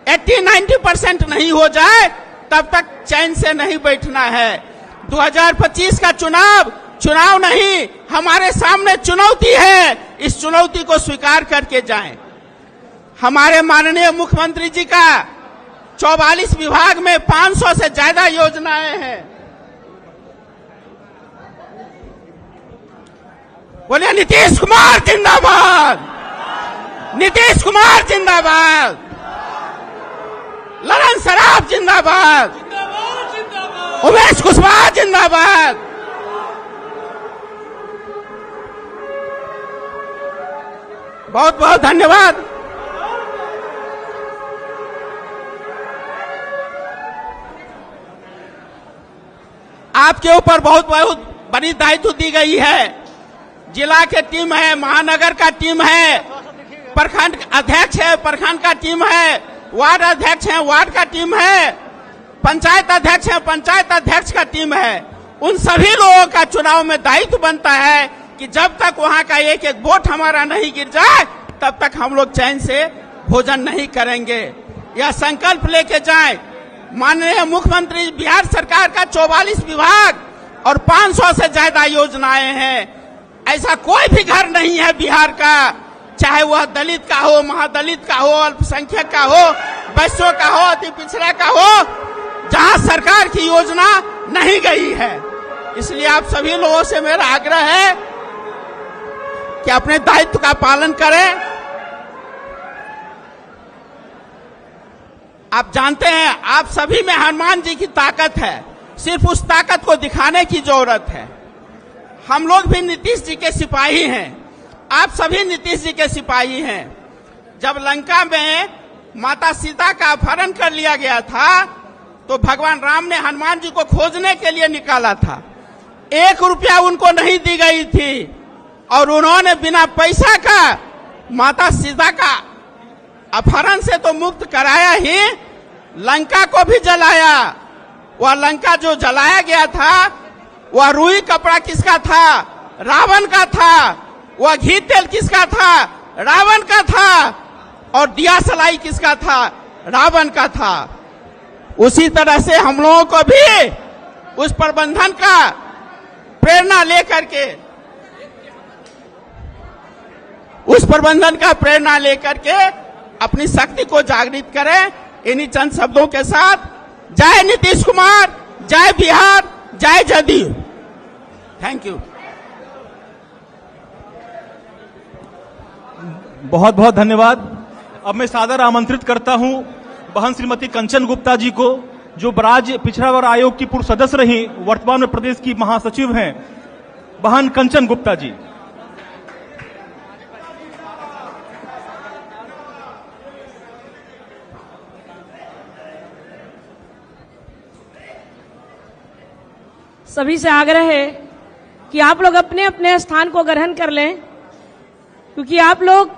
80-90% नहीं हो जाए, तब तक चैन से नहीं बैठना है। 2025 का चुनाव नहीं, हमारे सामने चुनौती है। इस चुनौती को स्वीकार करके जाएं। हमारे माननीय मुख्यमंत्री जी का 44 विभाग में 500 से ज्यादा योजनाएं हैं। बोलिए नीतीश कुमार जिंदाबाद, नीतीश कुमार जिंदाबाद, ललन सर्राफ जिंदाबाद, उमेश कुशवाहा जिंदाबाद। बहुत बहुत धन्यवाद। आपके ऊपर बहुत बड़ी दायित्व दी गई है। जिला के टीम है, महानगर का टीम है, प्रखंड अध्यक्ष है, प्रखंड का टीम है, वार्ड अध्यक्ष है, वार्ड का टीम है, पंचायत अध्यक्ष है, पंचायत अध्यक्ष का टीम है। उन सभी लोगों का चुनाव में दायित्व बनता है कि जब तक वहां का एक एक वोट हमारा नहीं गिर जाए, तब तक हम लोग चैन से भोजन नहीं करेंगे। यह संकल्प लेके जाएं। माननीय मुख्यमंत्री, बिहार सरकार का 44 विभाग और 500 से ज्यादा योजनाएं हैं। ऐसा कोई भी घर नहीं है बिहार का, चाहे वह दलित का हो, महादलित का हो, अल्पसंख्यक का हो, वैश्यों का हो, अति पिछड़ा का हो, जहां सरकार की योजना नहीं गई है। इसलिए आप सभी लोगों से मेरा आग्रह है कि अपने दायित्व का पालन करें। आप जानते हैं, आप सभी में हनुमान जी की ताकत है, सिर्फ उस ताकत को दिखाने की जरूरत है। हम लोग भी नीतीश जी के सिपाही हैं, आप सभी नीतीश जी के सिपाही हैं। जब लंका में माता सीता का अपहरण कर लिया गया था तो भगवान राम ने हनुमान जी को खोजने के लिए निकाला था। 1 रुपया उनको नहीं दी गई थी और उन्होंने बिना पैसा का माता सीता का अपहरण से तो मुक्त कराया ही, लंका को भी जलाया। वह लंका जो जलाया गया था वह रुई कपड़ा किसका था? रावण का था। वह घी तेल किसका था? रावण का था। और दिया सलाई किसका था? रावण का था। उसी तरह से हम लोगों को भी उस प्रबंधन का प्रेरणा लेकर के अपनी शक्ति को जागृत करें। इन्हीं चंद शब्दों के साथ जय नीतीश कुमार, जय बिहार, जय जदयू। Thank you. बहुत बहुत धन्यवाद। अब मैं सादर आमंत्रित करता हूं बहन श्रीमती कंचन गुप्ता जी को, जो राज्य पिछड़ा वर्ग आयोग की पूर्व सदस्य रही, वर्तमान में प्रदेश की महासचिव हैं। बहन कंचन गुप्ता जी। सभी से आग्रह है कि आप लोग अपने अपने स्थान को ग्रहण कर लें, क्योंकि आप लोग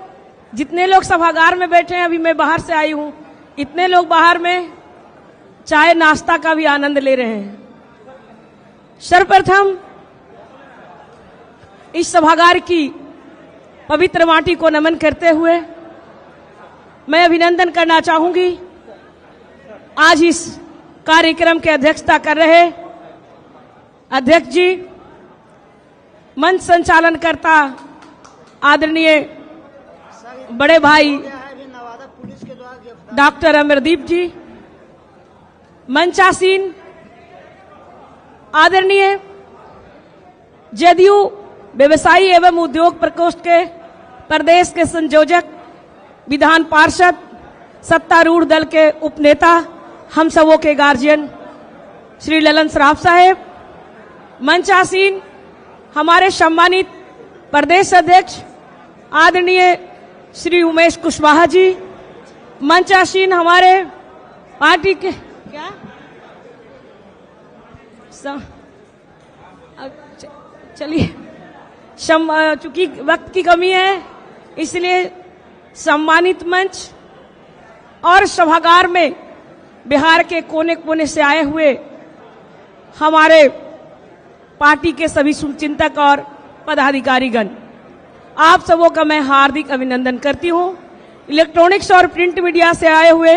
जितने लोग सभागार में बैठे हैं, अभी मैं बाहर से आई हूं, इतने लोग बाहर में चाय नाश्ता का भी आनंद ले रहे हैं। सर्वप्रथम इस सभागार की पवित्र माटी को नमन करते हुए मैं अभिनंदन करना चाहूंगी आज इस कार्यक्रम की अध्यक्षता कर रहे अध्यक्ष जी, मंच संचालन करता आदरणीय बड़े भाई डॉक्टर अमरदीप जी, मंचासीन आदरणीय जदयू व्यवसायी एवं उद्योग प्रकोष्ठ के प्रदेश के संयोजक, विधान पार्षद, सत्तारूढ़ दल के उपनेता, हम सबों के गार्जियन श्री ललन सराफ साहेब, मंचासीन हमारे सम्मानित प्रदेश अध्यक्ष आदरणीय श्री उमेश कुशवाहा जी, मंचासीन हमारे पार्टी के चलिए चूंकि वक्त की कमी है इसलिए सम्मानित मंच और सभागार में बिहार के कोने कोने से आए हुए हमारे पार्टी के सभी शुभचिंतक और पदाधिकारीगण, आप सबों का मैं हार्दिक अभिनंदन करती हूं। इलेक्ट्रॉनिक्स और प्रिंट मीडिया से आए हुए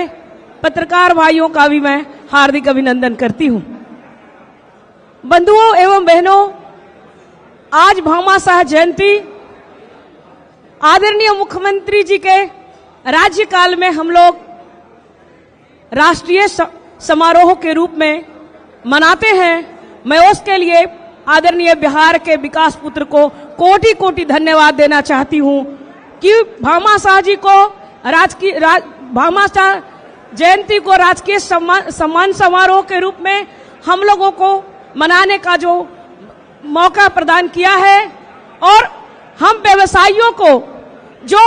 पत्रकार भाइयों का भी मैं हार्दिक अभिनंदन करती हूं। बंधुओं एवं बहनों, आज भामाशाह जयंती आदरणीय मुख्यमंत्री जी के राज्यकाल में हम लोग राष्ट्रीय समारोह के रूप में मनाते हैं। मैं उसके लिए आदरणीय बिहार के विकास पुत्र को कोटि कोटि धन्यवाद देना चाहती हूं कि भामाशाह जी को भामाशाह जयंती को राजकीय सम्मान समारोह के रूप में हम लोगों को मनाने का जो मौका प्रदान किया है और हम व्यवसायियों को जो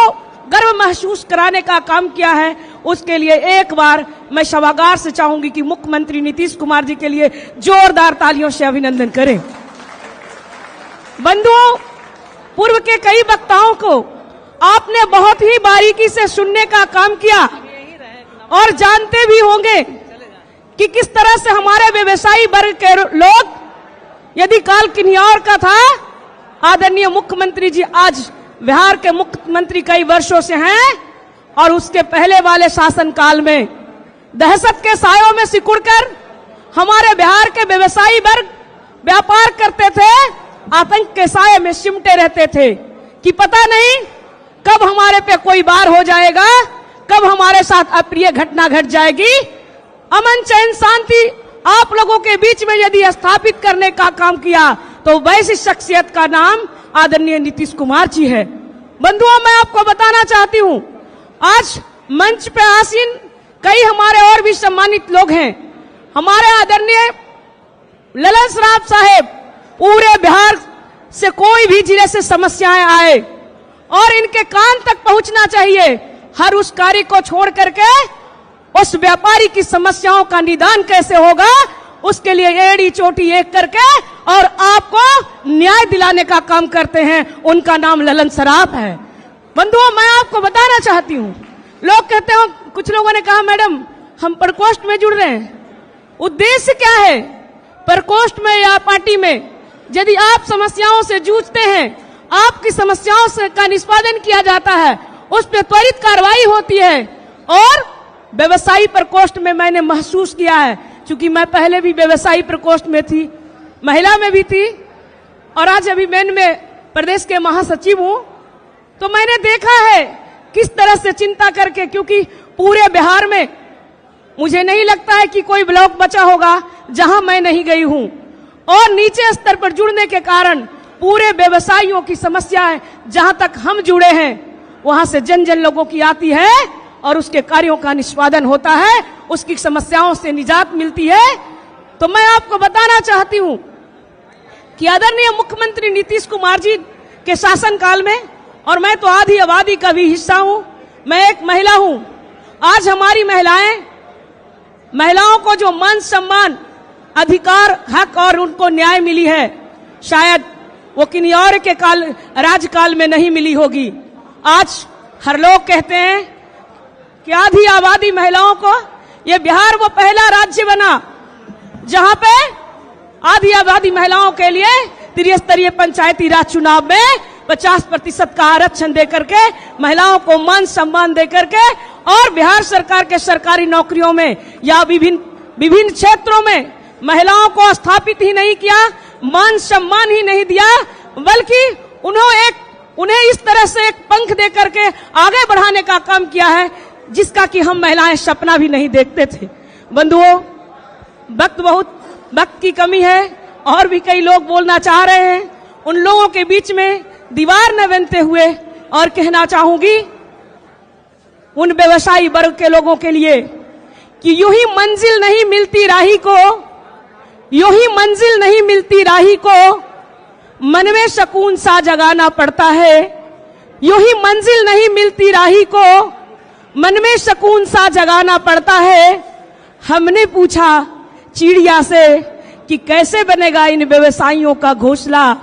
गर्व महसूस कराने का काम किया है, उसके लिए एक बार मैं सभागार से चाहूंगी कि मुख्यमंत्री नीतीश कुमार जी के लिए जोरदार तालियों से अभिनंदन करें। बंधुओं, पूर्व के कई वक्ताओं को आपने बहुत ही बारीकी से सुनने का काम किया और जानते भी होंगे कि किस तरह से हमारे व्यवसायी वर्ग के लोग, यदि काल किन्नौर का था, आदरणीय मुख्यमंत्री जी आज बिहार के मुख्यमंत्री कई वर्षों से हैं और उसके पहले वाले शासनकाल में दहशत के सायों में सिकुड़कर हमारे बिहार के व्यवसायी वर्ग व्यापार करते थे, आतंक के साये में सिमटे रहते थे कि पता नहीं कब हमारे पे कोई वार हो जाएगा, कब हमारे साथ अप्रिय घटना घट जाएगी। अमन चैन शांति आप लोगों के बीच में यदि स्थापित करने का काम किया तो वैसी शख्सियत का नाम आदरणीय नीतीश कुमार जी है। बंधुओं, मैं आपको बताना चाहती हूं, आज मंच पे आसीन कई हमारे और भी सम्मानित लोग हैं। हमारे आदरणीय ललन सराफ साहेब पूरे बिहार से कोई भी जिले से समस्याएं आए और इनके कान तक पहुंचना चाहिए हर उस कार्य को छोड़ करके उस व्यापारी की समस्याओं का निदान कैसे होगा, उसके लिए एड़ी चोटी एक करके और आपको न्याय दिलाने का काम करते हैं। उनका नाम ललन सराफ है। बंधुओं, मैं आपको बताना चाहती हूं, लोग कहते हो, कुछ लोगों ने कहा मैडम हम प्रकोष्ठ में जुड़ रहे हैं। उद्देश्य क्या है प्रकोष्ठ में या पार्टी में? यदि आप समस्याओं से जूझते हैं, आपकी समस्याओं से का निष्पादन किया जाता है, उस पर त्वरित कार्रवाई होती है। और व्यवसायी प्रकोष्ठ में मैंने महसूस किया है, क्योंकि मैं पहले भी व्यवसायी प्रकोष्ठ में थी, महिला में भी थी और आज अभियान में प्रदेश के महासचिव हूं, तो मैंने देखा है किस तरह से चिंता करके, क्योंकि पूरे बिहार में मुझे नहीं लगता है कि कोई ब्लॉक बचा होगा जहां मैं नहीं गई हूं। और नीचे स्तर पर जुड़ने के कारण पूरे व्यवसायियों की समस्याएं जहां तक हम जुड़े हैं वहां से जन जन लोगों की आती है और उसके कार्यों का निष्पादन होता है, उसकी समस्याओं से निजात मिलती है। तो मैं आपको बताना चाहती हूं कि आदरणीय मुख्यमंत्री नीतीश कुमार जी के शासनकाल में, और मैं तो आधी आबादी का भी हिस्सा हूं, मैं एक महिला हूं, आज हमारी महिलाओं को जो मान सम्मान, अधिकार, हक और उनको न्याय मिली है, शायद वो किन्हीं और के राजकाल में नहीं मिली होगी। आज हर लोग कहते हैं कि आधी आबादी महिलाओं को, ये बिहार वो पहला राज्य बना जहां पे आधी आबादी महिलाओं के लिए त्रिस्तरीय पंचायती राज चुनाव में 50% का आरक्षण देकर के, महिलाओं को मान सम्मान देकर के, और बिहार सरकार के सरकारी नौकरियों में या विभिन्न क्षेत्रों में महिलाओं को स्थापित ही नहीं किया, मान सम्मान ही नहीं दिया, बल्कि उन्हें इस तरह से एक पंख देकर के आगे बढ़ाने का काम किया है जिसका कि हम महिलाएं सपना भी नहीं देखते थे। बंधुओं, वक्त की कमी है और भी कई लोग बोलना चाह रहे हैं, उन लोगों के बीच में दीवार न बनते हुए और कहना चाहूंगी उन व्यवसायी वर्ग के लोगों के लिए कि यूं ही मंजिल नहीं मिलती राही को, यूं ही मंजिल नहीं मिलती राही को, मन में सुकून सा जगाना पड़ता है। यूं ही मंजिल नहीं मिलती राही को, मन में सुकून सा जगाना पड़ता है। हमने पूछा चिड़िया से कि कैसे बनेगा इन व्यवसायियों का घोंसला,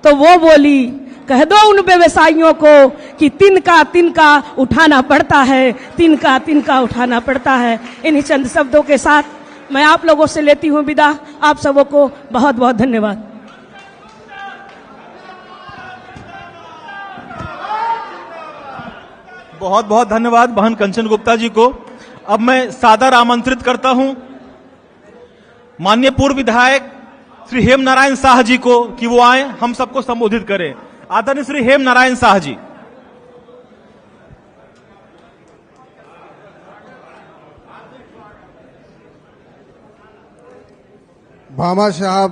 तो वो बोली कह दो उन व्यवसायियों को कि तिनका तिनका उठाना पड़ता है, तिनका तिनका उठाना पड़ता है। इन्हीं चंद शब्दों के साथ मैं आप लोगों से लेती हूं विदा। आप सबों को बहुत बहुत धन्यवाद। बहुत बहुत धन्यवाद बहन कंचन गुप्ता जी को। अब मैं सादर आमंत्रित करता हूं माननीय पूर्व विधायक श्री हेम नारायण शाह जी को कि वो आए, हम सबको संबोधित करें। आदरणीय श्री हेम नारायण शाह जी। भामा साहब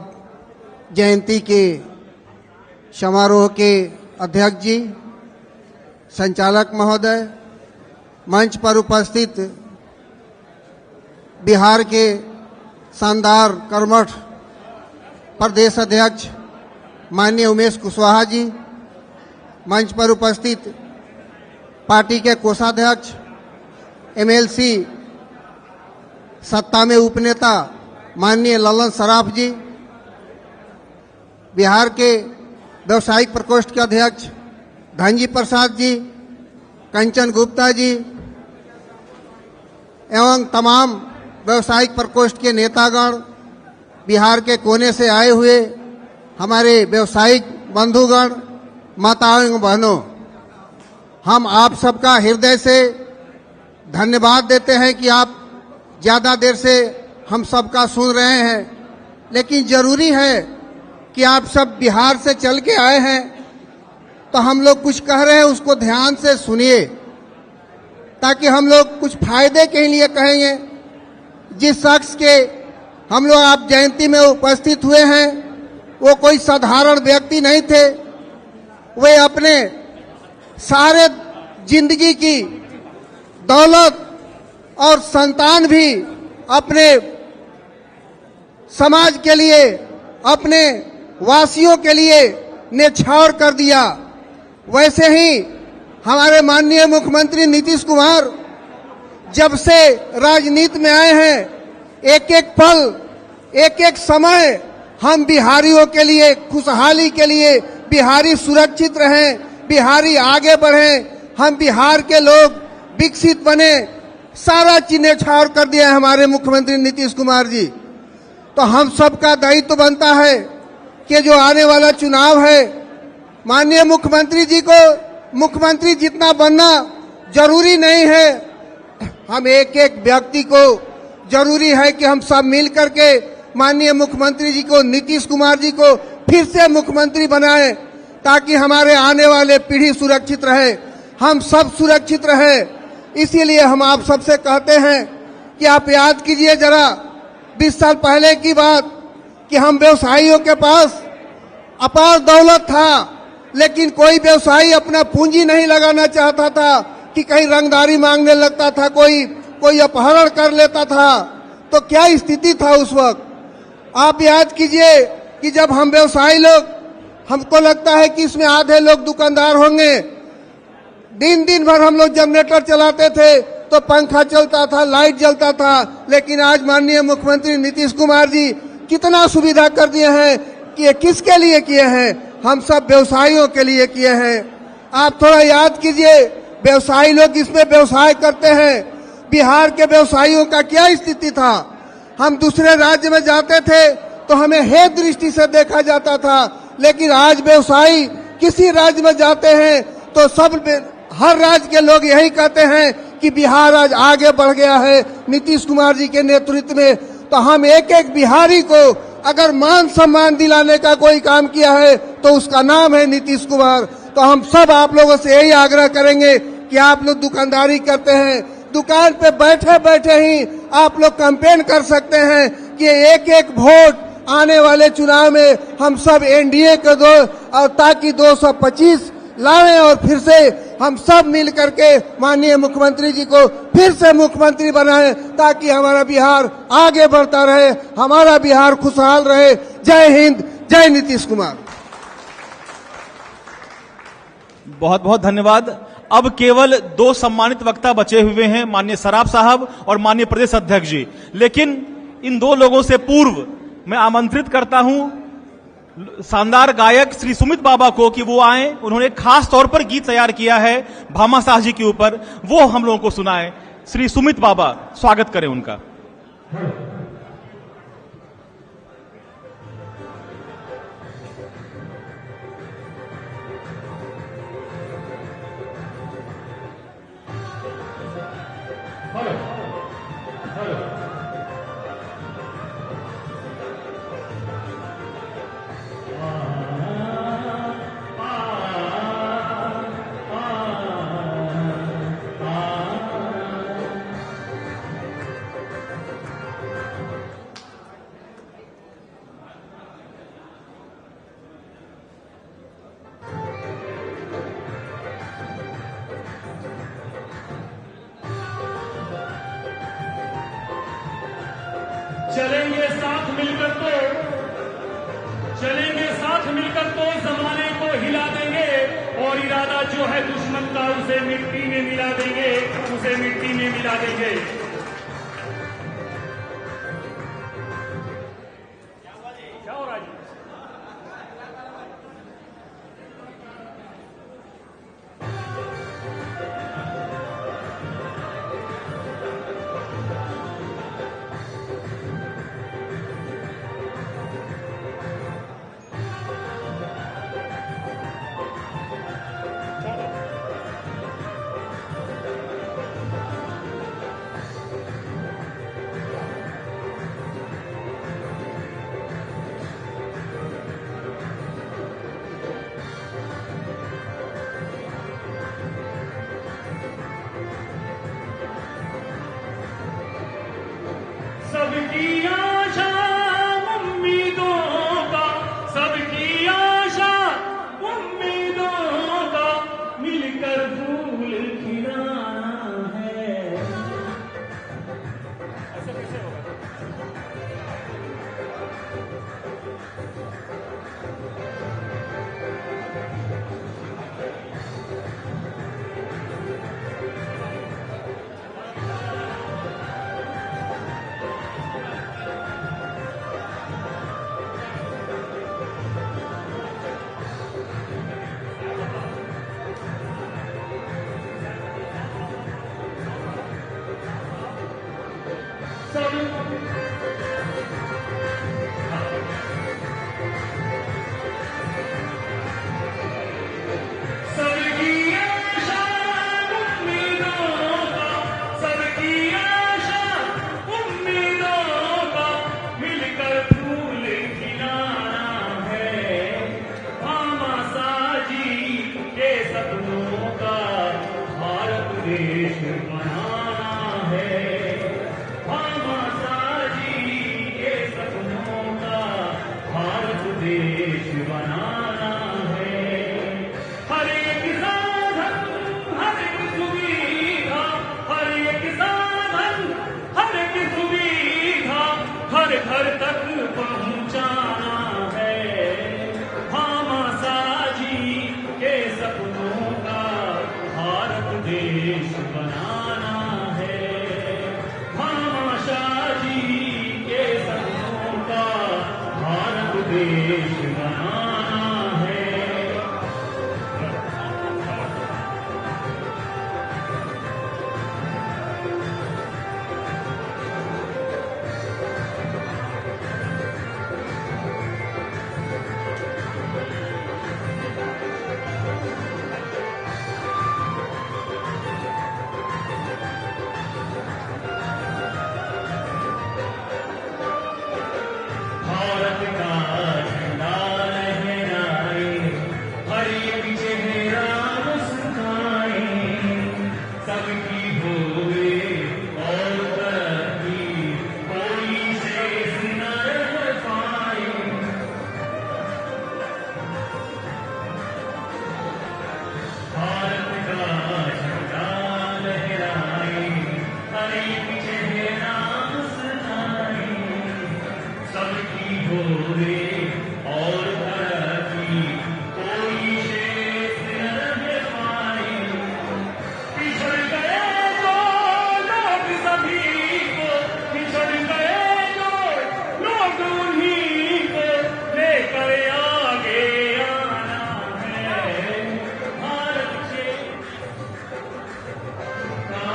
जयंती के समारोह के अध्यक्ष जी, संचालक महोदय, मंच पर उपस्थित बिहार के शानदार कर्मठ प्रदेश अध्यक्ष माननीय उमेश कुशवाहा जी, मंच पर उपस्थित पार्टी के कोषाध्यक्ष एमएलसी सत्ता में उपनेता माननीय ललन सराफ जी, बिहार के व्यवसायिक प्रकोष्ठ के अध्यक्ष धनजी प्रसाद जी, कंचन गुप्ता जी एवं तमाम व्यवसायिक प्रकोष्ठ के नेतागण, बिहार के कोने से आए हुए हमारे व्यवसायिक बंधुगण, माताओं एवं बहनों, हम आप सबका हृदय से धन्यवाद देते हैं कि आप ज्यादा देर से हम सबका सुन रहे हैं। लेकिन जरूरी है कि आप सब बिहार से चल के आए हैं तो हम लोग कुछ कह रहे हैं उसको ध्यान से सुनिए, ताकि हम लोग कुछ फायदे के लिए कहेंगे। जिस शख्स के हम लोग आप जयंती में उपस्थित हुए हैं वो कोई साधारण व्यक्ति नहीं थे, वे अपने सारे जिंदगी की दौलत और संतान भी अपने समाज के लिए, अपने वासियों के लिए न्यौछावर कर दिया। वैसे ही हमारे माननीय मुख्यमंत्री नीतीश कुमार जब से राजनीति में आए हैं, एक एक पल, एक एक समय हम बिहारियों के लिए, खुशहाली के लिए, बिहारी सुरक्षित रहें, बिहारी आगे बढ़ें, हम बिहार के लोग विकसित बने, सारा चीज न्यौछावर कर दिया है हमारे मुख्यमंत्री नीतीश कुमार जी। तो हम सबका दायित्व बनता है कि जो आने वाला चुनाव है, माननीय मुख्यमंत्री जी को मुख्यमंत्री जितना बनना जरूरी नहीं है, हम एक एक व्यक्ति को जरूरी है कि हम सब मिल करके माननीय मुख्यमंत्री जी को, नीतीश कुमार जी को फिर से मुख्यमंत्री बनाएं, ताकि हमारे आने वाले पीढ़ी सुरक्षित रहे, हम सब सुरक्षित रहे। इसीलिए हम आप सबसे कहते हैं कि आप याद कीजिए जरा 20 साल पहले की बात कि हम व्यवसायियों के पास अपार दौलत था, लेकिन कोई व्यवसायी अपना पूंजी नहीं लगाना चाहता था कि कहीं रंगदारी मांगने लगता था, कोई अपहरण कर लेता था। तो क्या स्थिति था उस वक्त? आप याद कीजिए कि जब हम व्यवसायी लोग, हमको लगता है कि इसमें आधे लोग दुकानदार होंगे, दिन भर हम लोग जनरेटर चलाते थे तो पंखा चलता था, लाइट जलता था। लेकिन आज माननीय मुख्यमंत्री नीतीश कुमार जी कितना सुविधा कर दिए हैं कि ये किसके लिए किए हैं? हम सब व्यवसायियों के लिए किए हैं। आप थोड़ा याद कीजिए, व्यवसायी लोग इसमें व्यवसाय करते हैं, बिहार के व्यवसायियों का क्या स्थिति था? हम दूसरे राज्य में जाते थे तो हमें हेय दृष्टि से देखा जाता था, लेकिन आज व्यवसायी किसी राज्य में जाते हैं तो हर राज्य के लोग यही कहते हैं कि बिहार आज आगे बढ़ गया है नीतीश कुमार जी के नेतृत्व में। तो हम एक एक बिहारी को अगर मान सम्मान दिलाने का कोई काम किया है तो उसका नाम है नीतीश कुमार। तो हम सब आप लोगों से यही आग्रह करेंगे कि आप लोग दुकानदारी करते हैं, दुकान पे बैठे बैठे ही आप लोग कैंपेन कर सकते हैं कि एक एक वोट आने वाले चुनाव में हम सब एनडीए को दो, और ताकि 225 लाएं और फिर से हम सब मिल करके माननीय मुख्यमंत्री जी को फिर से मुख्यमंत्री बनाएं, ताकि हमारा बिहार आगे बढ़ता रहे, हमारा बिहार खुशहाल रहे। जय हिंद, जय नीतीश कुमार। बहुत बहुत धन्यवाद। अब केवल 2 सम्मानित वक्ता बचे हुए हैं, माननीय सराफ साहब और माननीय प्रदेश अध्यक्ष जी। लेकिन इन 2 लोगों से पूर्व मैं आमंत्रित करता हूं शानदार गायक श्री सुमित बाबा को कि वो आए। उन्होंने खास तौर पर गीत तैयार किया है भामा शाह जी के ऊपर, वो हम लोगों को सुनाए। श्री सुमित बाबा, स्वागत करें उनका। चलेंगे साथ मिलकर तो जमाने को हिला देंगे, और इरादा जो है दुश्मन का उसे मिट्टी में मिला देंगे, उसे मिट्टी में मिला देंगे। क्या हो रहा है? सबकी आशा उम्मीदों का, सबकी आशा उम्मीदों का मिलकर फूल खिलाना है। ऐसे कैसे होगा? सबकी आशा उम्मीदों का, सबकी आशा उम्मीदों का मिलकर फूल खिलाना है। भामा साजी के सपनों का भारत देश बनाना है। भामा साजी के सपनों का भारत देश बनाना है। हर एक साधन, हर एक सुविधा, हर एक साधन, हर एक सुविधा घर घर तक पहुंचाना है। भामा साजी के सपनों का भारत देश बनाना है। भामा साजी के सपनों का भारत देश बनाना है। भारत का झंडा लहराए, हर एक चेहरा मुस्कुराए, सबकी होवे और तरक्की, कोई शेष न रह पाए। भारत का झंडा लहराए, हर एक चेहरा मुस्कुराए, सबकी होवे और तरक्की, कोई शेष न रह पाए। पिछड़ गए जो लोग सभी को, पिछड़ गए जो लोग उन्हीं को लेकर आगे आना है। भारत का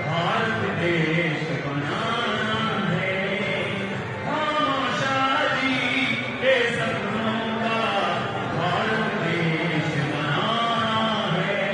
भारत देश बनाना है। भामा शादी के सपनों का भारत देश बनाना है।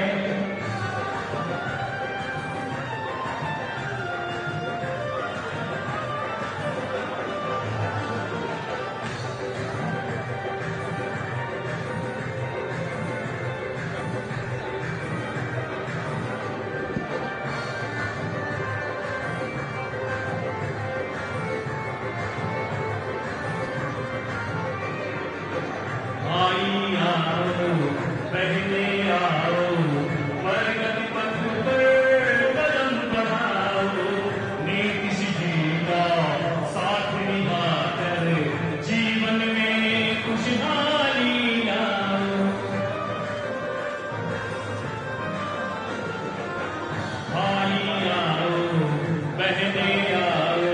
भाई आओ, बहने आओ, प्रगति पथ पर कदम बढ़ाओ। नीतीश जी का साथ निभाकर जीवन में खुशहाली लाओ। भाई आओ, बहने आओ,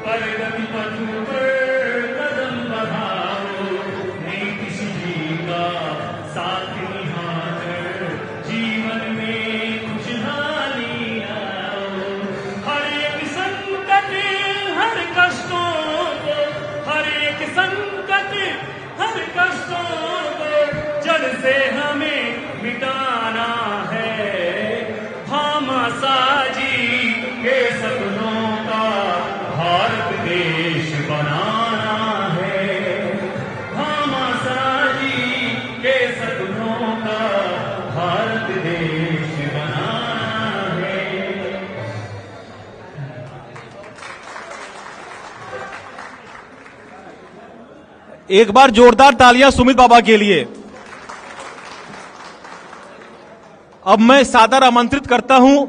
प्रगति पथ पर कदम बढ़ाओ। नीतीश जी का साथ निभाकर जीवन में खुशहाली लाओ। हर एक संकट, हर कष्टों को, हर एक संकट, हर कष्टों को जड़ से हमें मिटाना है। भामा साजी के सपनों का भारत देश बनाना है। भामा साजी के सपनों का भारत देश बनाना है। एक बार जोरदार तालियां सुमित बाबा के लिए। अब मैं सादर आमंत्रित करता हूं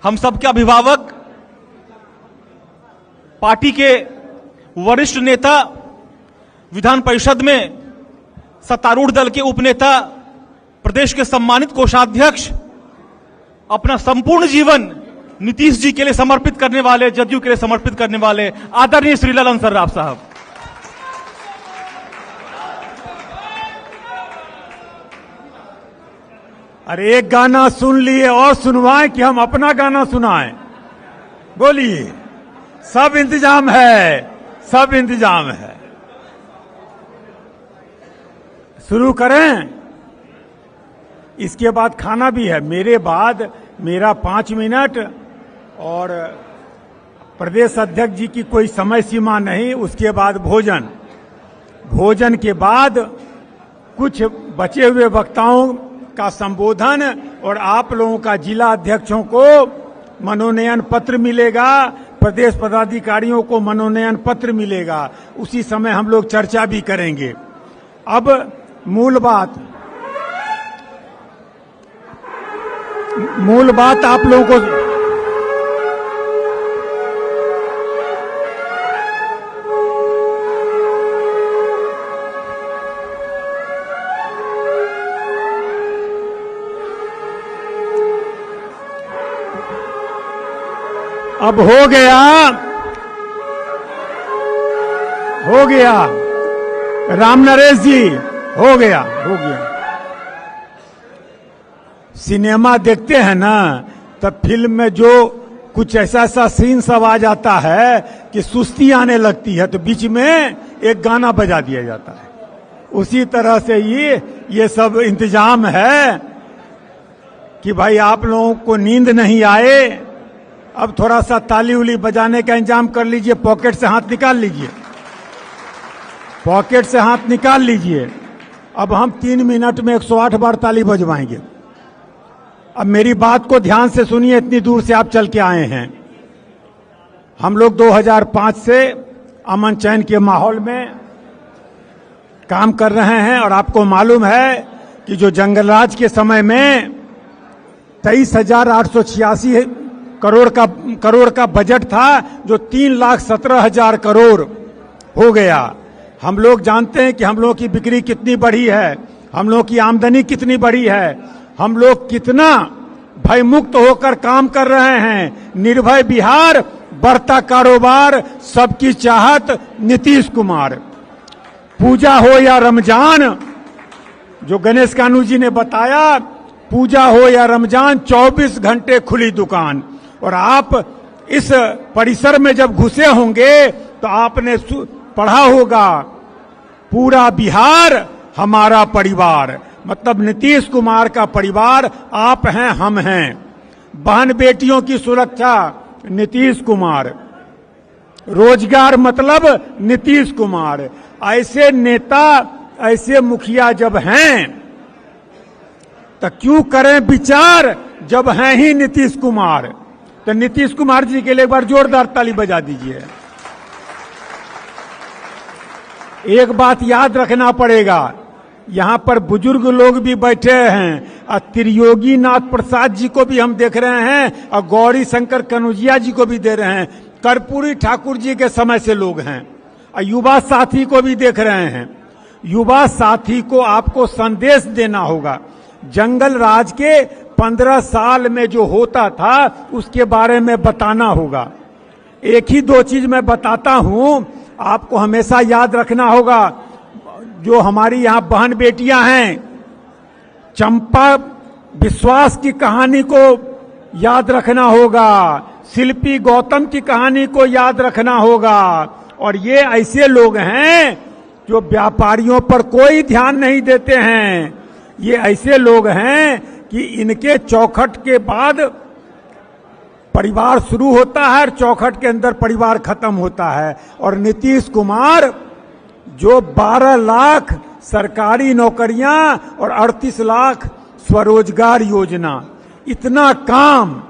हम सबके अभिभावक, पार्टी के वरिष्ठ नेता, विधान परिषद में सत्तारूढ़ दल के उपनेता, प्रदेश के सम्मानित कोषाध्यक्ष, अपना संपूर्ण जीवन नीतीश जी के लिए समर्पित करने वाले, जदयू के लिए समर्पित करने वाले आदरणीय श्री ललन सर्राफ साहब। अरे एक गाना सुन लिए और सुनवाएं कि हम अपना गाना सुनाएं? बोलिए। सब इंतजाम है, सब इंतजाम है। शुरू करें, इसके बाद खाना भी है। मेरे बाद मेरा 5 मिनट और प्रदेश अध्यक्ष जी की कोई समय सीमा नहीं। उसके बाद भोजन, भोजन के बाद कुछ बचे हुए वक्ताओं का संबोधन और आप लोगों का जिला अध्यक्षों को मनोनयन पत्र मिलेगा, प्रदेश पदाधिकारियों को मनोनयन पत्र मिलेगा। उसी समय हम लोग चर्चा भी करेंगे। अब मूल बात आप लोगों को अब हो गया राम नरेश जी, हो गया। सिनेमा देखते हैं ना, तब फिल्म में जो कुछ ऐसा सीन सब आ जाता है कि सुस्ती आने लगती है, तो बीच में एक गाना बजा दिया जाता है। उसी तरह से ये सब इंतजाम है कि भाई आप लोगों को नींद नहीं आए। अब थोड़ा सा ताली उली बजाने का इंतजाम कर लीजिए, पॉकेट से हाथ निकाल लीजिए, पॉकेट से हाथ निकाल लीजिए। अब हम 3 मिनट में 108 बार ताली बजवाएंगे। अब मेरी बात को ध्यान से सुनिए, इतनी दूर से आप चल के आए हैं। हम लोग 2005 से अमन चैन के माहौल में काम कर रहे हैं और आपको मालूम है कि जो जंगलराज के समय में 23,886 करोड़ का बजट था, जो 3,17,000 करोड़ हो गया। हम लोग जानते हैं कि हम लोगों की बिक्री कितनी बढ़ी है, हम लोगों की आमदनी कितनी बढ़ी है, हम लोग कितना भय मुक्त होकर काम कर रहे हैं। निर्भय बिहार, बढ़ता कारोबार, सबकी चाहत, नीतीश कुमार। पूजा हो या रमजान, जो गणेश कानू जी ने बताया, पूजा हो या रमजान 24 घंटे खुली दुकान। और आप इस परिसर में जब घुसे होंगे तो आपने पढ़ा होगा, पूरा बिहार हमारा परिवार, मतलब नीतीश कुमार का परिवार आप हैं, हम हैं। बहन बेटियों की सुरक्षा नीतीश कुमार, रोजगार मतलब नीतीश कुमार। ऐसे नेता, ऐसे मुखिया जब हैं तो क्यों करें विचार, जब हैं ही नीतीश कुमार। तो नीतीश कुमार जी के लिए एक बार जोरदार ताली बजा दीजिए। एक बात याद रखना पड़ेगा, यहां पर बुजुर्ग लोग भी बैठे हैं और त्रियोगी नाथ प्रसाद जी को भी हम देख रहे हैं और गौरी शंकर कनौजिया जी को भी दे रहे हैं। कर्पूरी ठाकुर जी के समय से लोग हैं और युवा साथी को भी देख रहे हैं। युवा साथी को आपको संदेश देना होगा। जंगल राज के 15 साल में जो होता था उसके बारे में बताना होगा। एक ही 2 चीज मैं बताता हूं, आपको हमेशा याद रखना होगा। जो हमारी यहां बहन बेटियां हैं, चंपा विश्वास की कहानी को याद रखना होगा, शिल्पी गौतम की कहानी को याद रखना होगा। और ये ऐसे लोग हैं जो व्यापारियों पर कोई ध्यान नहीं देते हैं। ये ऐसे लोग हैं कि इनके चौखट के बाद परिवार शुरू होता है और चौखट के अंदर परिवार खत्म होता है। और नीतीश कुमार जो 12 लाख सरकारी नौकरियां और 38 लाख स्वरोजगार योजना, इतना काम,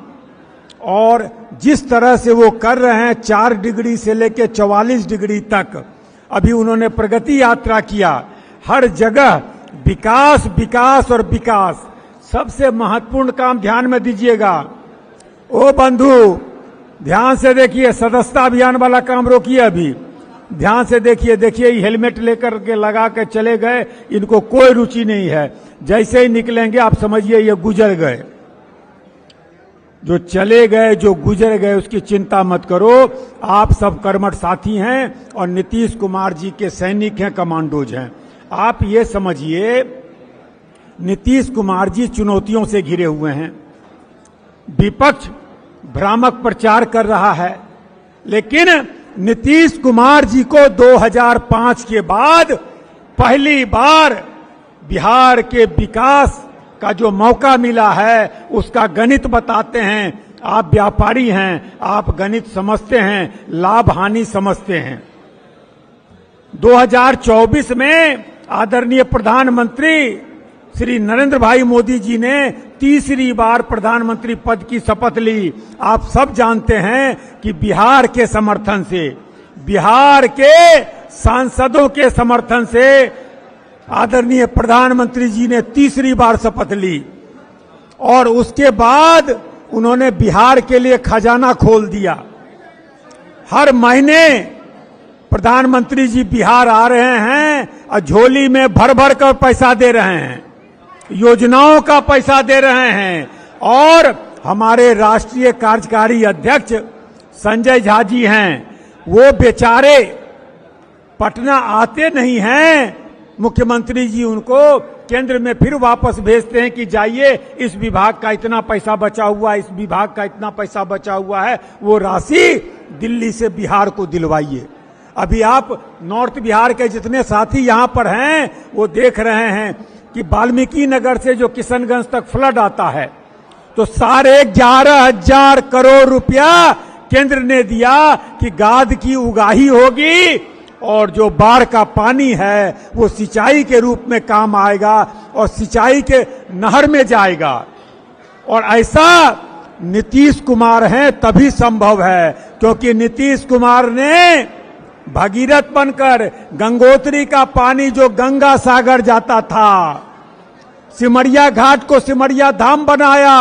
और जिस तरह से वो कर रहे हैं 4 डिग्री से लेकर 44 डिग्री तक, अभी उन्होंने प्रगति यात्रा किया। हर जगह विकास, विकास और विकास। सबसे महत्वपूर्ण काम ध्यान में दीजिएगा। ओ बंधु, ध्यान से देखिए, सदस्यता अभियान वाला काम रोकिए, अभी ध्यान से देखिए। देखिए हेलमेट लेकर के लगा के चले गए, इनको कोई रुचि नहीं है। जैसे ही निकलेंगे आप समझिए ये गुजर गए। जो चले गए, जो गुजर गए, उसकी चिंता मत करो। आप सब कर्मठ साथी हैं और नीतीश कुमार जी के सैनिक हैं, कमांडोज हैं। आप ये समझिए, नीतीश कुमार जी चुनौतियों से घिरे हुए हैं। विपक्ष भ्रामक प्रचार कर रहा है, लेकिन नीतीश कुमार जी को 2005 के बाद पहली बार बिहार के विकास का जो मौका मिला है उसका गणित बताते हैं। आप व्यापारी हैं, आप गणित समझते हैं, लाभ हानि समझते हैं। 2024 में आदरणीय प्रधानमंत्री श्री नरेंद्र भाई मोदी जी ने तीसरी बार प्रधानमंत्री पद की शपथ ली। आप सब जानते हैं कि बिहार के समर्थन से, बिहार के सांसदों के समर्थन से आदरणीय प्रधानमंत्री जी ने तीसरी बार शपथ ली और उसके बाद उन्होंने बिहार के लिए खजाना खोल दिया। हर महीने प्रधानमंत्री जी बिहार आ रहे हैं और झोली में भर भर कर पैसा दे रहे हैं, योजनाओं का पैसा दे रहे हैं। और हमारे राष्ट्रीय कार्यकारी अध्यक्ष संजय झा जी हैं, वो बेचारे पटना आते नहीं हैं। मुख्यमंत्री जी उनको केंद्र में फिर वापस भेजते हैं कि जाइए, इस विभाग का इतना पैसा बचा हुआ है, इस विभाग का इतना पैसा बचा हुआ है, वो राशि दिल्ली से बिहार को दिलवाइए। अभी आप नॉर्थ बिहार के जितने साथी यहां पर हैं वो देख रहे हैं कि वाल्मीकि नगर से जो किशनगंज तक फ्लड आता है तो 11,500 करोड़ रुपया केंद्र ने दिया कि गाद की उगाही होगी और जो बाढ़ का पानी है वो सिंचाई के रूप में काम आएगा और सिंचाई के नहर में जाएगा। और ऐसा नीतीश कुमार हैं तभी संभव है, क्योंकि नीतीश कुमार ने भगीरथ बनकर गंगोत्री का पानी जो गंगा सागर जाता था, सिमरिया घाट को सिमरिया धाम बनाया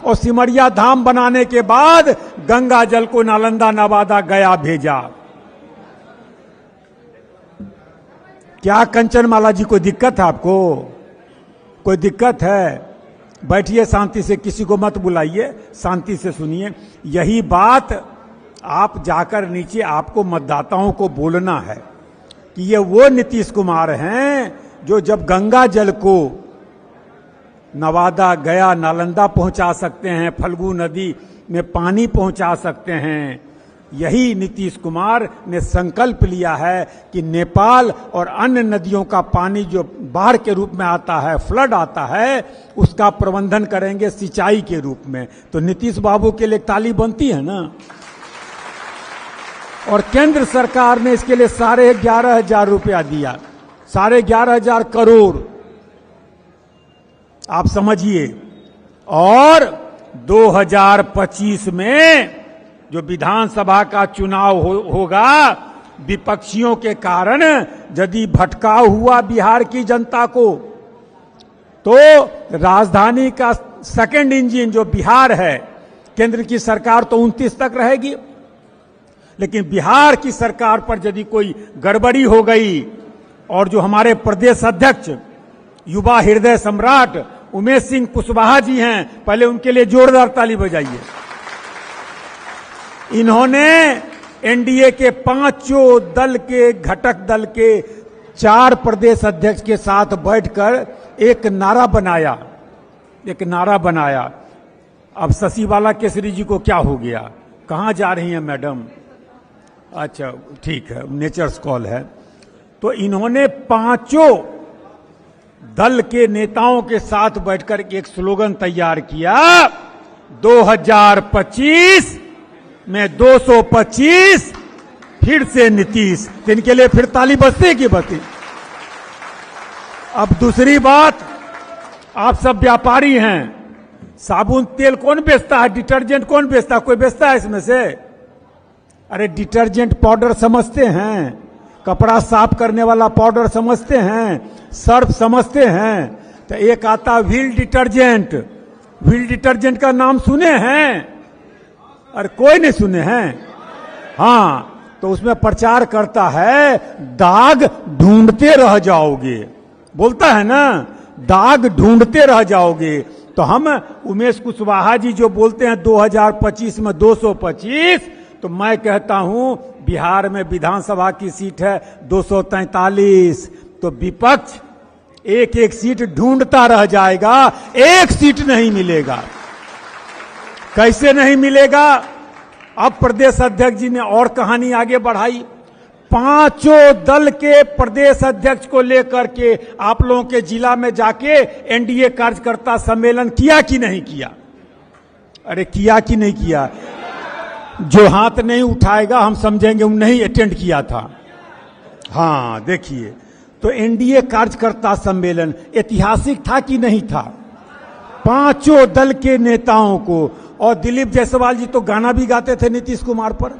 और सिमरिया धाम बनाने के बाद गंगा जल को नालंदा, नवादा, गया भेजा। क्या कंचनमाला जी कोई दिक्कत है आपको? कोई दिक्कत है? बैठिए शांति से, किसी को मत बुलाइए, शांति से सुनिए। यही बात आप जाकर नीचे आपको मतदाताओं को बोलना है कि ये वो नीतीश कुमार हैं जो जब गंगा जल को नवादा, गया, नालंदा पहुंचा सकते हैं, फल्गु नदी में पानी पहुंचा सकते हैं। यही नीतीश कुमार ने संकल्प लिया है कि नेपाल और अन्य नदियों का पानी जो बाढ़ के रूप में आता है, फ्लड आता है, उसका प्रबंधन करेंगे सिंचाई के रूप में। तो नीतीश बाबू के लिए ताली बनती है ना। और केंद्र सरकार ने इसके लिए 11,500 रुपया दिया, 11,500 करोड़, आप समझिए। और 2025 में जो विधानसभा का चुनाव होगा, विपक्षियों के कारण यदि भटकाव हुआ बिहार की जनता को, तो राजधानी का सेकंड इंजन जो बिहार है, केंद्र की सरकार तो 29 तक रहेगी, लेकिन बिहार की सरकार पर यदि कोई गड़बड़ी हो गई और जो हमारे प्रदेश अध्यक्ष युवा हृदय सम्राट उमेश सिंह कुशवाहा जी हैं, पहले उनके लिए जोरदार ताली बजाइए। इन्होंने एनडीए के 5 दल के घटक दल के 4 प्रदेश अध्यक्ष के साथ बैठकर एक नारा बनाया। अब शशिबाला केसरी जी को क्या हो गया? कहां जा रही हैं मैडम? अच्छा ठीक है, नेचर्स कॉल है। तो इन्होंने 5 दल के नेताओं के साथ बैठकर एक स्लोगन तैयार किया, 2025 में 225 फिर से नीतीश। तो इनके लिए फिर ताली बजती की बजती। अब दूसरी बात, आप सब व्यापारी हैं, साबुन तेल कौन बेचता है? डिटर्जेंट कौन बेचता है? कोई बेचता है इसमें से? अरे डिटर्जेंट पाउडर समझते हैं, कपड़ा साफ करने वाला पाउडर समझते हैं, सर्फ समझते हैं। तो एक आता व्हील डिटर्जेंट, व्हील डिटर्जेंट का नाम सुने हैं? अरे कोई नहीं सुने हैं? हाँ, तो उसमें प्रचार करता है दाग ढूंढते रह जाओगे, बोलता है ना, दाग ढूंढते रह जाओगे। तो हम उमेश कुशवाहा जी जो बोलते हैं 2025 में 225, तो मैं कहता हूं बिहार में विधानसभा की सीट है 243, तो विपक्ष एक एक सीट ढूंढता रह जाएगा, एक सीट नहीं मिलेगा। कैसे नहीं मिलेगा? अब प्रदेश अध्यक्ष जी ने और कहानी आगे बढ़ाई। पांचों दल के प्रदेश अध्यक्ष को लेकर के आप लोगों के जिला में जाके एनडीए कार्यकर्ता सम्मेलन किया कि नहीं किया? अरे किया कि नहीं किया? जो हाथ नहीं उठाएगा हम समझेंगे वो नहीं अटेंड किया था। हाँ देखिए, तो एनडीए कार्यकर्ता सम्मेलन ऐतिहासिक था कि नहीं था? पांचों दल के नेताओं को, और दिलीप जायसवाल जी तो गाना भी गाते थे नीतीश कुमार पर,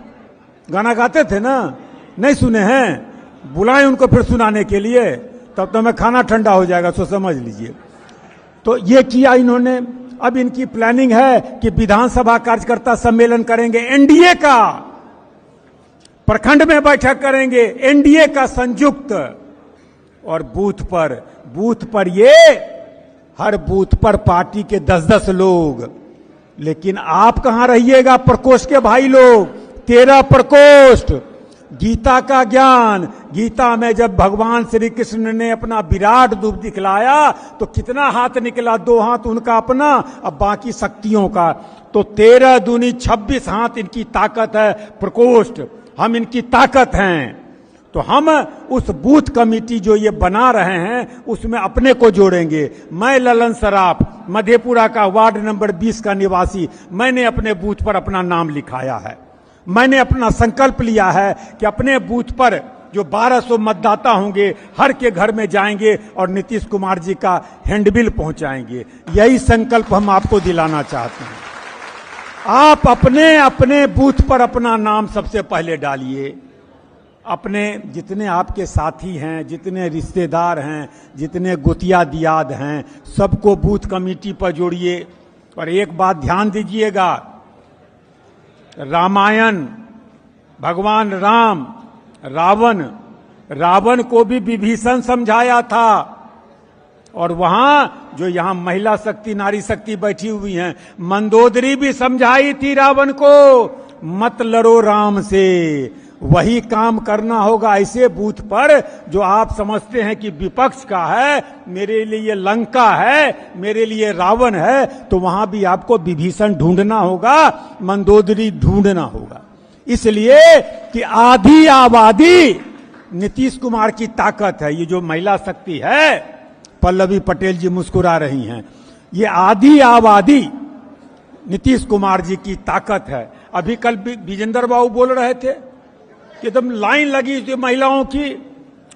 गाना गाते थे ना, नहीं सुने हैं? बुलाएं उनको फिर सुनाने के लिए, तब तो मैं खाना ठंडा हो जाएगा, सो समझ लीजिए। तो ये किया इन्होंने। अब इनकी प्लानिंग है कि विधानसभा कार्यकर्ता सम्मेलन करेंगे एनडीए का, प्रखंड में बैठक करेंगे एनडीए का संयुक्त, और बूथ पर ये हर बूथ पर पार्टी के 10-10 लोग। लेकिन आप कहां रहिएगा प्रकोष्ठ के भाई लोग? 13 प्रकोष्ठ, गीता का ज्ञान। गीता में जब भगवान श्री कृष्ण ने अपना विराट रूप दिखलाया तो कितना हाथ निकला? 2 हाथ उनका अपना, अब बाकी शक्तियों का। तो 13 दूनी 26 हाथ इनकी ताकत है प्रकोष्ठ, हम इनकी ताकत हैं। तो हम उस बूथ कमेटी जो ये बना रहे हैं उसमें अपने को जोड़ेंगे। मैं ललन सराफ, मधेपुरा का वार्ड नंबर 20 का निवासी, मैंने अपने बूथ पर अपना नाम लिखाया है। मैंने अपना संकल्प लिया है कि अपने बूथ पर जो 1200 मतदाता होंगे हर के घर में जाएंगे और नीतीश कुमार जी का हैंडबिल पहुंचाएंगे। यही संकल्प हम आपको दिलाना चाहते हैं। आप अपने अपने बूथ पर अपना नाम सबसे पहले डालिए। अपने जितने आपके साथी हैं, जितने रिश्तेदार हैं, जितने गोतिया दियाद हैं, सबको बूथ कमेटी पर जोड़िए। और एक बात ध्यान दीजिएगा, रामायण, भगवान राम रावण को भी विभीषण समझाया था। और वहां जो यहां महिला शक्ति, नारी शक्ति बैठी हुई हैं, मंदोदरी भी समझाई थी रावण को, मत लड़ो राम से। वही काम करना होगा ऐसे बूथ पर जो आप समझते हैं कि विपक्ष का है, मेरे लिए लंका है, मेरे लिए रावण है, तो वहां भी आपको विभीषण ढूंढना होगा, मंदोदरी ढूंढना होगा। इसलिए कि आधी आबादी नीतीश कुमार की ताकत है। ये जो महिला शक्ति है, पल्लवी पटेल जी मुस्कुरा रही हैं, ये आधी आबादी नीतीश कुमार जी की ताकत है। अभी कल विजेंद्र बाबू बोल रहे थे कि एकदम लाइन लगी थी महिलाओं की,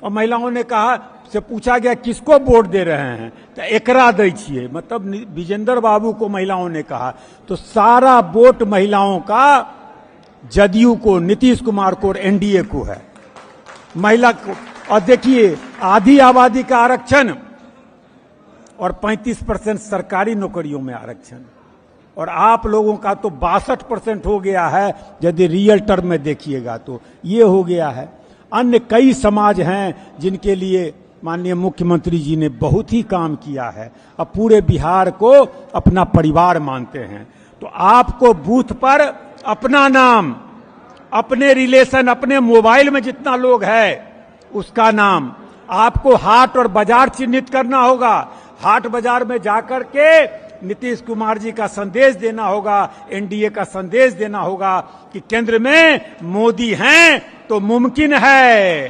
और महिलाओं ने कहा, से पूछा गया किसको वोट दे रहे हैं, तो एकरा दै छिए, मतलब विजेंद्र बाबू को महिलाओं ने कहा। तो सारा वोट महिलाओं का जदयू को, नीतीश कुमार को और एनडीए को है, महिला को। और देखिए, आधी आबादी का आरक्षण और 35% सरकारी नौकरियों में आरक्षण, और आप लोगों का तो 62% हो गया है यदि रियल टर्म में देखिएगा तो ये हो गया है। अन्य कई समाज हैं जिनके लिए माननीय मुख्यमंत्री जी ने बहुत ही काम किया है, अब पूरे बिहार को अपना परिवार मानते हैं। तो आपको बूथ पर अपना नाम, अपने रिलेशन, अपने मोबाइल में जितना लोग है उसका नाम, आपको हाट और बाजार चिन्हित करना होगा। हाट बाजार में जाकर के नीतीश कुमार जी का संदेश देना होगा, एनडीए का संदेश देना होगा कि केंद्र में मोदी हैं तो मुमकिन है,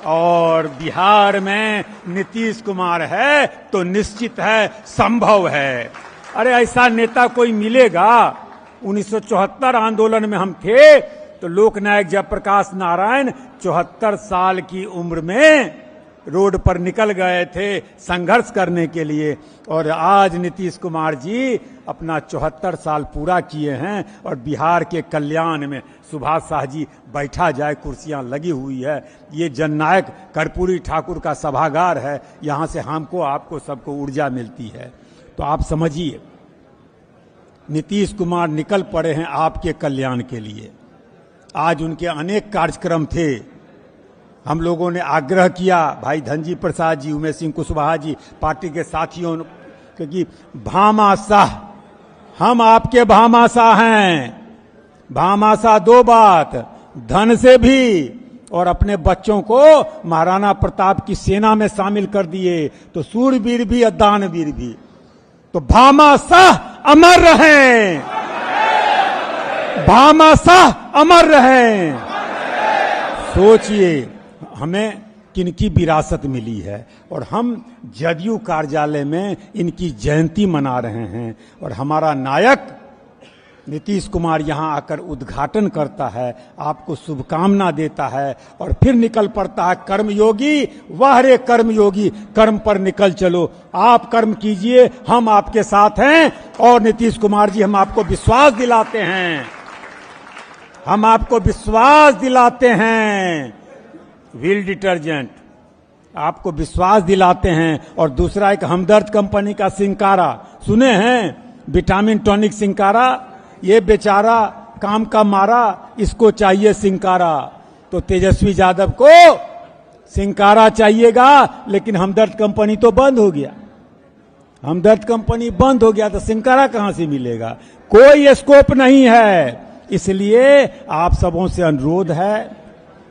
और बिहार में नीतीश कुमार है तो निश्चित है, संभव है। अरे ऐसा नेता कोई मिलेगा? 1974 आंदोलन में हम थे तो लोकनायक जयप्रकाश नारायण 74 साल की उम्र में रोड पर निकल गए थे संघर्ष करने के लिए, और आज नीतीश कुमार जी अपना 74 साल पूरा किए हैं। और बिहार के कल्याण में सुभाष शाह जी बैठा जाए, कुर्सियां लगी हुई है। ये जननायक कर्पूरी ठाकुर का सभागार है, यहां से हमको, आपको, सबको ऊर्जा मिलती है। तो आप समझिए, नीतीश कुमार निकल पड़े हैं आपके कल्याण के लिए। आज उनके अनेक कार्यक्रम थे, हम लोगों ने आग्रह किया, भाई धनजी प्रसाद जी, उमेश सिंह कुशवाहा जी, पार्टी के साथियों, क्योंकि भामाशाह, हम आपके भामाशाह हैं। भामाशाह 2 बात, धन से भी, और अपने बच्चों को महाराणा प्रताप की सेना में शामिल कर दिए, तो सूरवीर भी और दानवीर भी। तो भामाशाह अमर रहें, भामाशाह अमर रहे। सोचिए हमें किनकी विरासत मिली है और हम जदयू कार्यालय में इनकी जयंती मना रहे हैं और हमारा नायक नीतीश कुमार यहां आकर उद्घाटन करता है, आपको शुभकामना देता है और फिर निकल पड़ता है कर्मयोगी, वाह रे कर्मयोगी, कर्म पर निकल चलो। आप कर्म कीजिए, हम आपके साथ हैं। और नीतीश कुमार जी, हम आपको विश्वास दिलाते हैं, हम आपको विश्वास दिलाते हैं, व्हील डिटर्जेंट आपको विश्वास दिलाते हैं। और दूसरा एक हमदर्द कंपनी का सिंकारा सुने हैं, विटामिन टॉनिक सिंकारा, ये बेचारा काम का मारा, इसको चाहिए सिंकारा। तो तेजस्वी यादव को सिंकारा चाहिएगा, लेकिन हमदर्द कंपनी तो बंद हो गया, हमदर्द कंपनी बंद हो गया तो सिंकारा कहां से मिलेगा? कोई स्कोप नहीं है। इसलिए आप सबों से अनुरोध है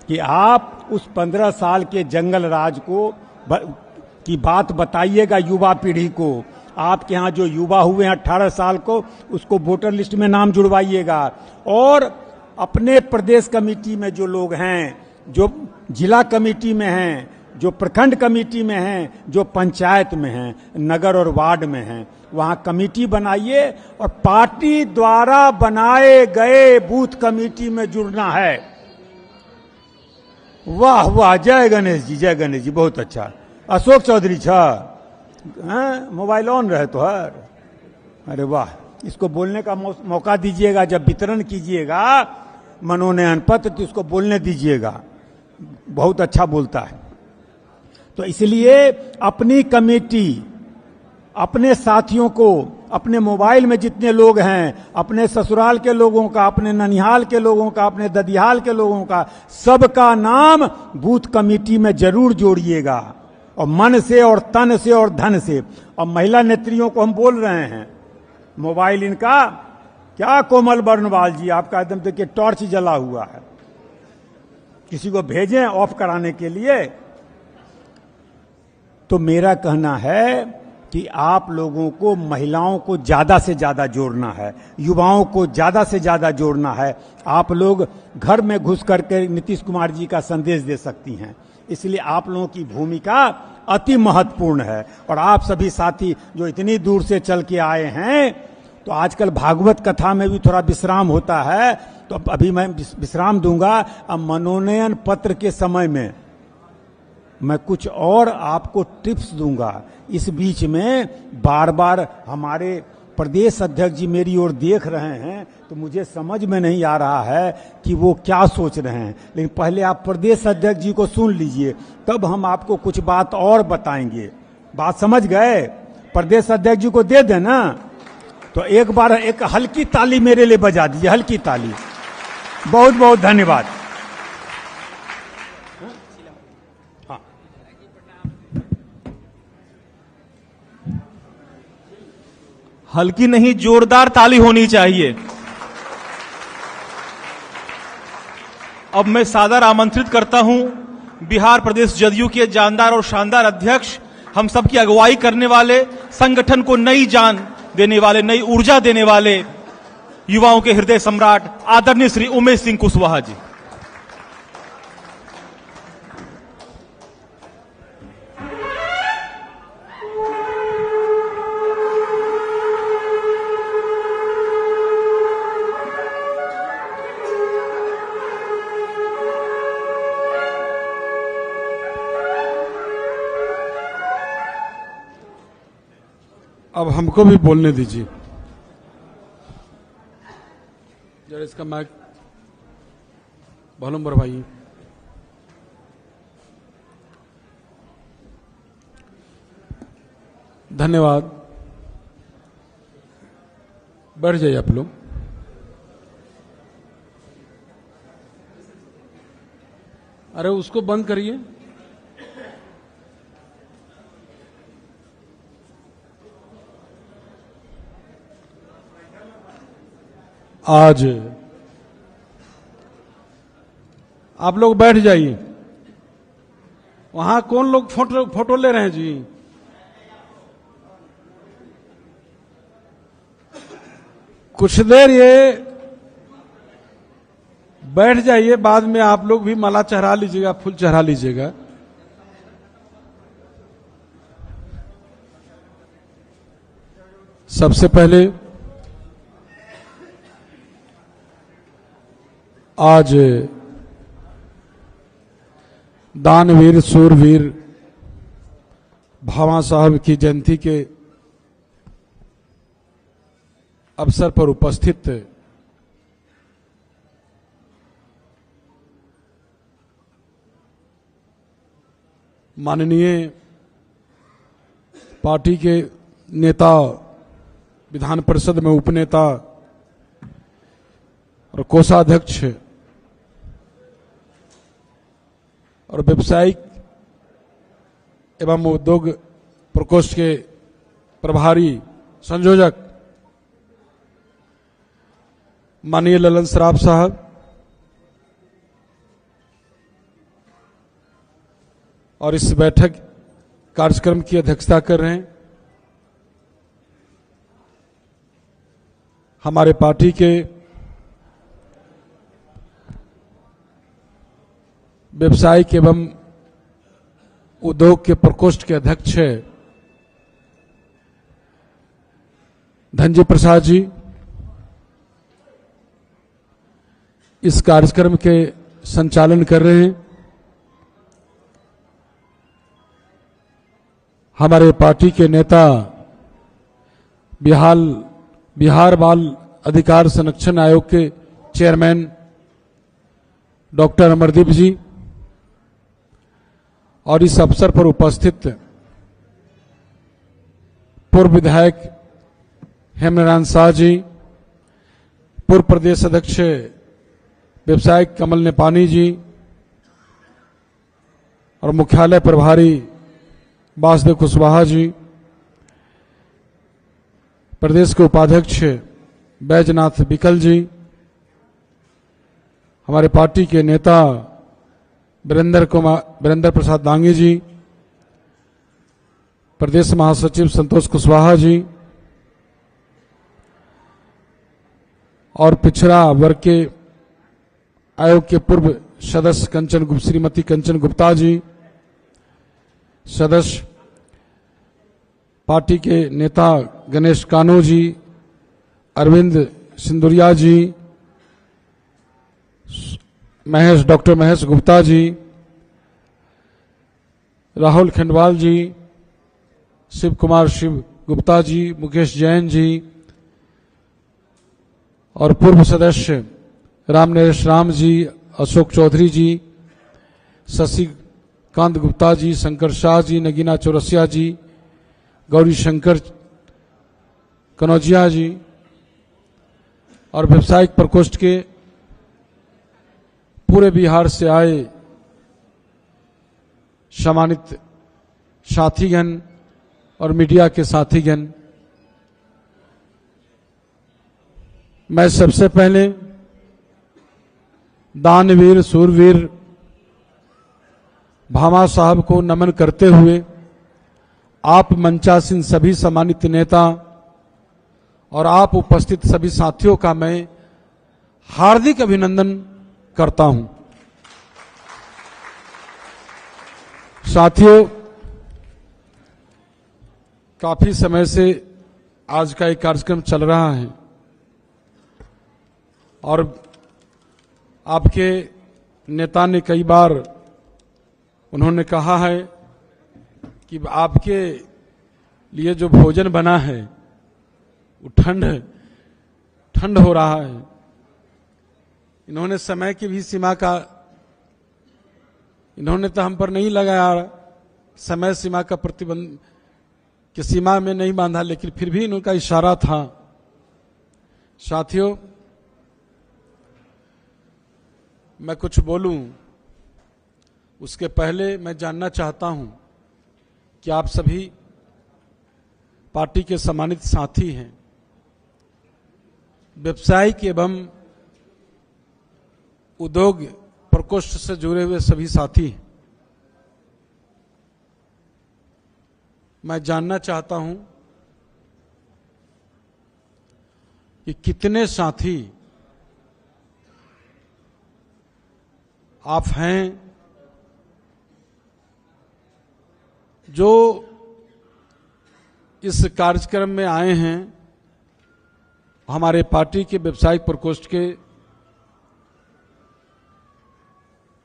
कि आप उस 15 साल के जंगल राज की बात बताइएगा युवा पीढ़ी को। आपके यहां जो युवा हुए हैं 18 साल को, उसको वोटर लिस्ट में नाम जुड़वाइएगा। और अपने प्रदेश कमेटी में जो लोग हैं, जो जिला कमेटी में हैं, जो प्रखंड कमेटी में हैं, जो पंचायत में हैं, नगर और वार्ड में हैं, वहां कमेटी बनाइए और पार्टी द्वारा बनाए गए बूथ कमेटी में जुड़ना है। वाह वाह, जय गणेश जी, जय गणेश जी, बहुत अच्छा। अशोक चौधरी छा मोबाइल ऑन रहे तो हर, अरे वाह, इसको बोलने का मौका दीजिएगा। जब वितरण कीजिएगा मनोनयन पत्र तो इसको बोलने दीजिएगा, बहुत अच्छा बोलता है। तो इसलिए अपनी कमेटी, अपने साथियों को, अपने मोबाइल में जितने लोग हैं, अपने ससुराल के लोगों का, अपने ननिहाल के लोगों का, अपने ददिहाल के लोगों का, सबका नाम बूथ कमेटी में जरूर जोड़िएगा, और मन से और तन से और धन से। और महिला नेत्रियों को हम बोल रहे हैं, मोबाइल इनका क्या, कोमल बर्नवाल जी आपका एकदम देखिए टॉर्च जला हुआ है, किसी को भेजें ऑफ कराने के लिए। तो मेरा कहना है कि आप लोगों को महिलाओं को ज्यादा से ज्यादा जोड़ना है, युवाओं को ज्यादा से ज्यादा जोड़ना है। आप लोग घर में घुस करके नीतीश कुमार जी का संदेश दे सकती हैं, इसलिए आप लोगों की भूमिका अति महत्वपूर्ण है। और आप सभी साथी जो इतनी दूर से चल के आए हैं, तो आजकल भागवत कथा में भी थोड़ा विश्राम होता है, तो अभी मैं विश्राम दूंगा। अब मनोनयन पत्र के समय में मैं कुछ और आपको टिप्स दूंगा। इस बीच में बार बार हमारे प्रदेश अध्यक्ष जी मेरी ओर देख रहे हैं, तो मुझे समझ में नहीं आ रहा है कि वो क्या सोच रहे हैं। लेकिन पहले आप प्रदेश अध्यक्ष जी को सुन लीजिए, तब हम आपको कुछ बात और बताएंगे। बात समझ गए? प्रदेश अध्यक्ष जी को दे देना। तो एक बार एक हल्की ताली मेरे लिए बजा दीजिए, हल्की ताली। बहुत बहुत धन्यवाद। हल्की नहीं, जोरदार ताली होनी चाहिए। अब मैं सादर आमंत्रित करता हूं बिहार प्रदेश जदयू के जानदार और शानदार अध्यक्ष, हम सबकी अगुवाई करने वाले, संगठन को नई जान देने वाले, नई ऊर्जा देने वाले, युवाओं के हृदय सम्राट आदरणीय श्री उमेश सिंह कुशवाहा जी। अब हमको भी बोलने दीजिए जरा, इसका माइक वॉल्यूम बढ़वाइए। धन्यवाद, बैठ जाइए आप लोग। अरे उसको बंद करिए। आज आप लोग बैठ जाइए। वहां कौन लोग फोटो ले रहे हैं जी? कुछ देर ये बैठ जाइए, बाद में आप लोग भी माला चढ़ा लीजिएगा, फूल चढ़ा लीजिएगा। सबसे पहले आज दानवीर सूरवीर भामा साहब की जयंती के अवसर पर उपस्थित माननीय पार्टी के नेता, विधान परिषद में उपनेता और कोषाध्यक्ष और व्यावसायिक एवं उद्योग प्रकोष्ठ के प्रभारी संयोजक माननीय ललन सराफ साहब, और इस बैठक कार्यक्रम की अध्यक्षता कर रहे हैं हमारे पार्टी के व्यवसायिक एवं उद्योग के प्रकोष्ठ के अध्यक्ष धनजी प्रसाद जी, इस कार्यक्रम के संचालन कर रहे हैं हमारे पार्टी के नेता, बिहार बाल अधिकार संरक्षण आयोग के चेयरमैन डॉक्टर अमरदीप जी, और इस अवसर पर उपस्थित पूर्व विधायक हेमनारायण शाह जी, पूर्व प्रदेश अध्यक्ष व्यवसायिक कमल नेपानी जी और मुख्यालय प्रभारी वासुदेव कुशवाहा जी, प्रदेश के उपाध्यक्ष बैजनाथ बिकल जी, हमारे पार्टी के नेता वीरेंद्र प्रसाद दांगी जी, प्रदेश महासचिव संतोष कुशवाहा जी, और पिछड़ा वर्ग के आयोग के पूर्व सदस्य श्रीमती कंचन गुप्ता जी, सदस्य पार्टी के नेता गणेश कानो जी, अरविंद सिंदुरिया जी, डॉक्टर महेश गुप्ता जी, राहुल खंडवाल जी, शिव कुमार गुप्ता जी, मुकेश जैन जी, और पूर्व सदस्य रामनरेश राम जी, अशोक चौधरी जी, शशिकांत गुप्ता जी, शंकर शाह जी, नगीना चौरसिया जी, गौरी शंकर कनौजिया जी, और व्यवसायिक प्रकोष्ठ के पूरे बिहार से आए सम्मानित साथीगण और मीडिया के साथीगण, मैं सबसे पहले दानवीर सूरवीर भामा साहब को नमन करते हुए आप मंचासीन सभी सम्मानित नेता और आप उपस्थित सभी साथियों का मैं हार्दिक अभिनंदन करता हूं। साथियों, काफी समय से आज का एक कार्यक्रम चल रहा है और आपके नेता ने कई बार उन्होंने कहा है कि आपके लिए जो भोजन बना है वो ठंड हो रहा है। इन्होंने समय की भी सीमा का इन्होंने तो हम पर नहीं लगाया, समय सीमा का प्रतिबंध की सीमा में नहीं बांधा, लेकिन फिर भी इनका इशारा था। साथियों, मैं कुछ बोलूं उसके पहले मैं जानना चाहता हूं कि आप सभी पार्टी के सम्मानित साथी हैं, व्यवसायिक एवं उद्योग प्रकोष्ठ से जुड़े हुए सभी साथी, मैं जानना चाहता हूं कि कितने साथी आप हैं जो इस कार्यक्रम में आए हैं, हमारे पार्टी के व्यवसायिक प्रकोष्ठ के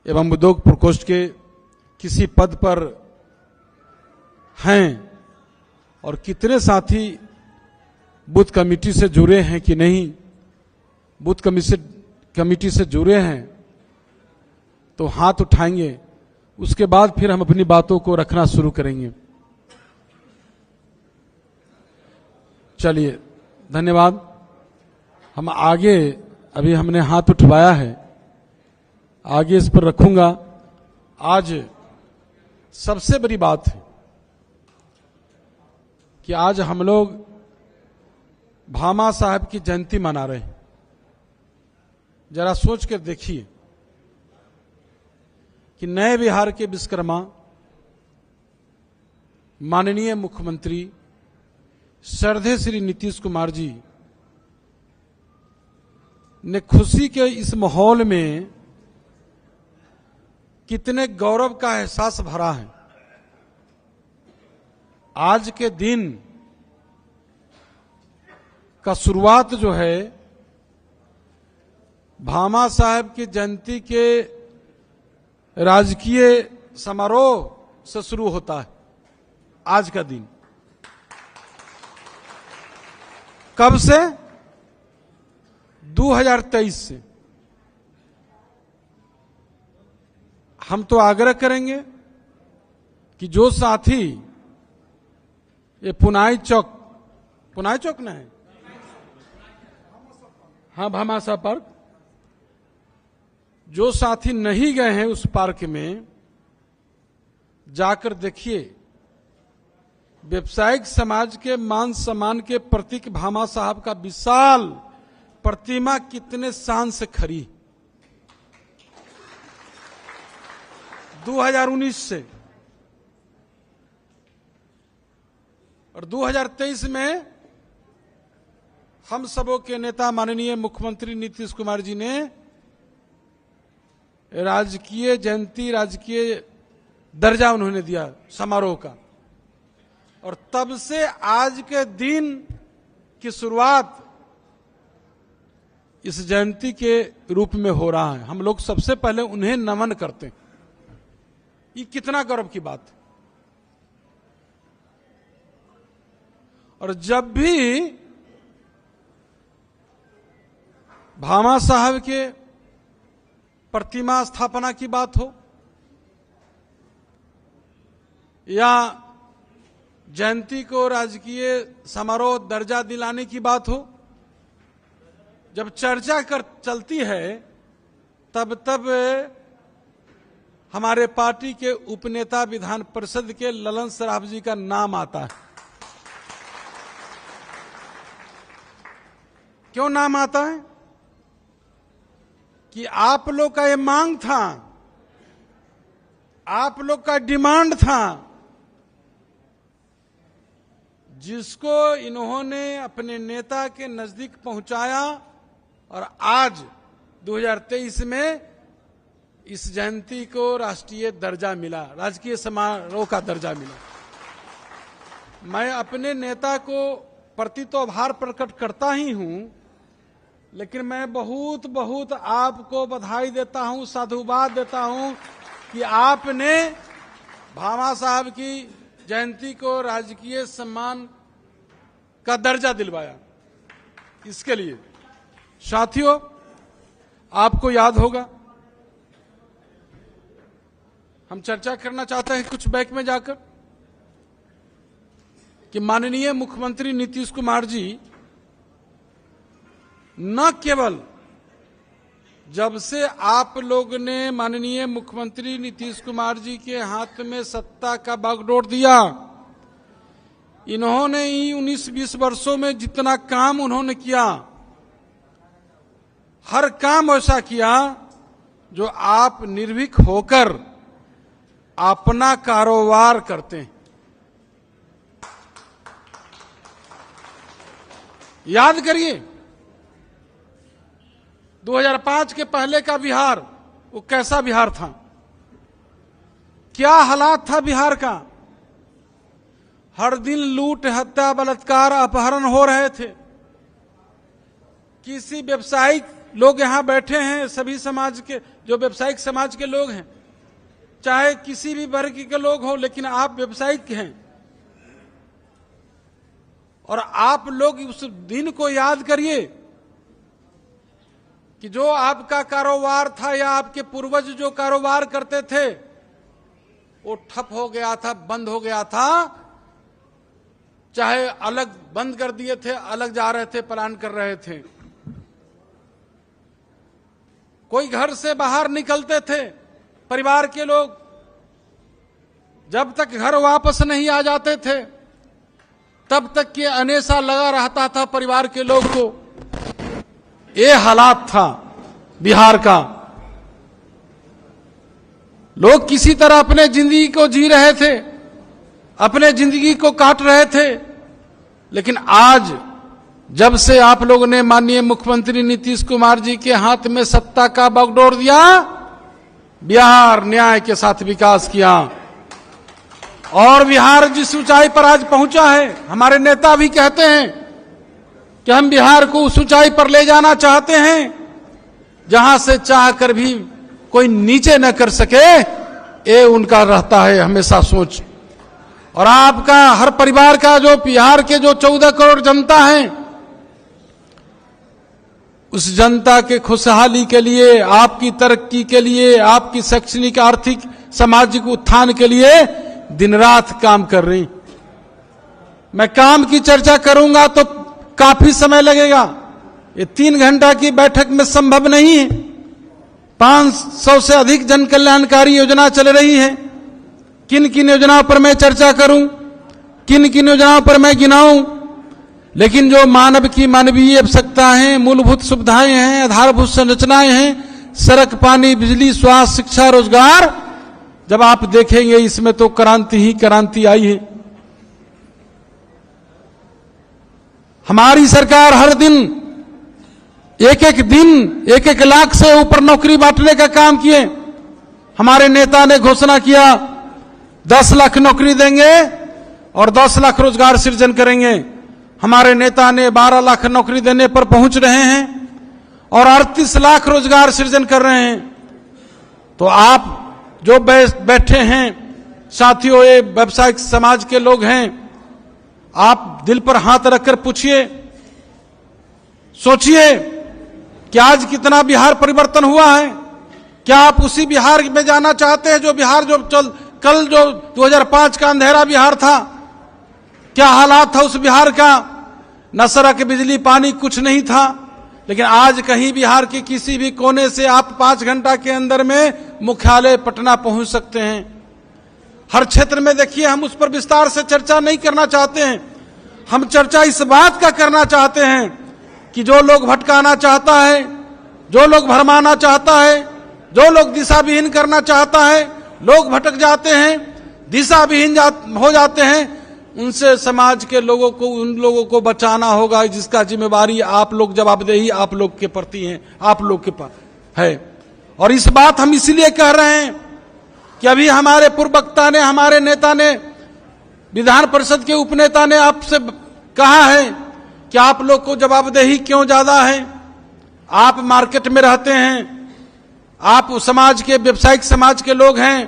एवं उद्योग प्रकोष्ठ के किसी पद पर हैं और कितने साथी बूथ कमेटी से जुड़े हैं कि नहीं, बूथ कमेटी से जुड़े हैं तो हाथ उठाएंगे, उसके बाद फिर हम अपनी बातों को रखना शुरू करेंगे। चलिए, धन्यवाद। हम आगे, अभी हमने हाथ उठवाया है, आगे इस पर रखूंगा। आज सबसे बड़ी बात है कि आज हम लोग भामा साहब की जयंती मना रहे हैं। जरा सोच कर देखिए कि नए बिहार के विश्वकर्मा माननीय मुख्यमंत्री श्रद्धेय श्री नीतीश कुमार जी ने खुशी के इस माहौल में कितने गौरव का एहसास भरा है। आज के दिन का शुरुआत जो है भामा साहब की जयंती के राजकीय समारोह से शुरू होता है। आज का दिन कब से? 2023 से। हम तो आग्रह करेंगे कि जो साथी ये पुनाई चौक ना है, हाँ, भामाशाह पार्क, जो साथी नहीं गए हैं उस पार्क में जाकर देखिए। व्यावसायिक समाज के मान सम्मान के प्रतीक भामा साहब का विशाल प्रतिमा कितने शान से खड़ी 2019 से, और 2023 में हम सबों के नेता माननीय मुख्यमंत्री नीतीश कुमार जी ने राजकीय जयंती, राजकीय दर्जा उन्होंने दिया समारोह का, और तब से आज के दिन की शुरुआत इस जयंती के रूप में हो रहा है। हम लोग सबसे पहले उन्हें नमन करते हैं। ये कितना गौरव की बात है। और जब भी भामा साहब के प्रतिमा स्थापना की बात हो या जयंती को राजकीय समारोह दर्जा दिलाने की बात हो, जब चर्चा चलती है तब हमारे पार्टी के उपनेता विधान परिषद के ललन सराफ जी का नाम आता है। क्यों नाम आता है? कि आप लोग का ये मांग था, आप लोग का डिमांड था, जिसको इन्होंने अपने नेता के नजदीक पहुंचाया, और आज 2023 में इस जयंती को राष्ट्रीय दर्जा मिला, राजकीय समारोह का दर्जा मिला। मैं अपने नेता को प्रति तो आभार प्रकट करता ही हूं, लेकिन मैं बहुत आपको बधाई देता हूं, साधुवाद देता हूं कि आपने भामा साहब की जयंती को राजकीय सम्मान का दर्जा दिलवाया। इसके लिए साथियों, आपको याद होगा, हम चर्चा करना चाहते हैं कुछ बैक में जाकर कि माननीय मुख्यमंत्री नीतीश कुमार जी न केवल जब से आप लोग ने माननीय मुख्यमंत्री नीतीश कुमार जी के हाथ में सत्ता का बागडोर दिया, इन्होंने ही 19-20 वर्षों में जितना काम उन्होंने किया, हर काम ऐसा किया जो आप निर्भीक होकर अपना कारोबार करते हैं। याद करिए 2005 के पहले का बिहार वो कैसा बिहार था, क्या हालात था बिहार का। हर दिन लूट, हत्या, बलात्कार, अपहरण हो रहे थे। किसी व्यवसायिक लोग यहां बैठे हैं, सभी समाज के जो व्यवसायिक समाज के लोग हैं, चाहे किसी भी वर्ग के लोग हो, लेकिन आप व्यवसायिक हैं और आप लोग उस दिन को याद करिए कि जो आपका कारोबार था या आपके पूर्वज जो कारोबार करते थे वो ठप हो गया था, बंद हो गया था, चाहे अलग बंद कर दिए थे, अलग जा रहे थे, प्लान कर रहे थे। कोई घर से बाहर निकलते थे परिवार के लोग, जब तक घर वापस नहीं आ जाते थे तब तक के अनेसा लगा रहता था परिवार के लोग को। ये हालात था बिहार का। लोग किसी तरह अपने जिंदगी को जी रहे थे, अपने जिंदगी को काट रहे थे। लेकिन आज जब से आप लोगों ने माननीय मुख्यमंत्री नीतीश कुमार जी के हाथ में सत्ता का बागडोर दिया, बिहार न्याय के साथ विकास किया और बिहार जिस ऊंचाई पर आज पहुंचा है, हमारे नेता भी कहते हैं कि हम बिहार को उस ऊंचाई पर ले जाना चाहते हैं जहां से चाह कर भी कोई नीचे न कर सके। ये उनका रहता है हमेशा सोच। और आपका हर परिवार का जो बिहार के जो 14 करोड़ जनता है, उस जनता के खुशहाली के लिए, आपकी तरक्की के लिए, आपकी शैक्षणिक, आर्थिक, सामाजिक उत्थान के लिए दिन रात काम कर रही। मैं काम की चर्चा करूंगा तो काफी समय लगेगा। ये 3 घंटा की बैठक में संभव नहीं है। 500 से अधिक जन कल्याणकारी योजना चल रही है। किन किन योजनाओं पर मैं चर्चा करूं, किन किन योजनाओं पर मैं गिनाऊं, लेकिन जो मानव की मानवीय आवश्यकताएं, मूलभूत सुविधाएं हैं, आधारभूत संरचनाएं हैं, सड़क, पानी, बिजली, स्वास्थ्य, शिक्षा, रोजगार, जब आप देखेंगे इसमें तो क्रांति ही क्रांति आई है। हमारी सरकार हर दिन एक एक लाख से ऊपर नौकरी बांटने का काम किए। हमारे नेता ने घोषणा किया 10 लाख नौकरी देंगे और 10 लाख रोजगार सृजन करेंगे। हमारे नेता ने 12 लाख नौकरी देने पर पहुंच रहे हैं और 38 लाख रोजगार सृजन कर रहे हैं। तो आप जो बैठे हैं साथियों, ये व्यावसायिक समाज के लोग हैं, आप दिल पर हाथ रखकर पूछिए, सोचिए कि आज कितना बिहार परिवर्तन हुआ है। क्या आप उसी बिहार में जाना चाहते हैं जो बिहार जो कल जो 2005 का अंधेरा बिहार था? क्या हालात था उस बिहार का? न सड़क, बिजली, पानी कुछ नहीं था। लेकिन आज कहीं बिहार के किसी भी कोने से आप 5 घंटा के अंदर में मुख्यालय पटना पहुंच सकते हैं। हर क्षेत्र में देखिए, हम उस पर विस्तार से चर्चा नहीं करना चाहते हैं। हम चर्चा इस बात का करना चाहते हैं कि जो लोग भटकाना चाहता है, जो लोग भरमाना चाहता है, जो लोग दिशा विहीन करना चाहता है, लोग भटक जाते हैं, दिशा विहीन हो जाते हैं, उनसे समाज के लोगों को, उन लोगों को बचाना होगा, जिसका जिम्मेवारी आप लोग, जवाबदेही आप लोग के प्रति है, आप लोग के पास है। और इस बात हम इसलिए कह रहे हैं कि अभी हमारे पूर्व वक्ता ने, हमारे नेता ने, विधान परिषद के उपनेता ने आपसे कहा है कि आप लोग को जवाबदेही क्यों ज्यादा है। आप मार्केट में रहते हैं, आप समाज के, व्यवसायिक समाज के लोग हैं,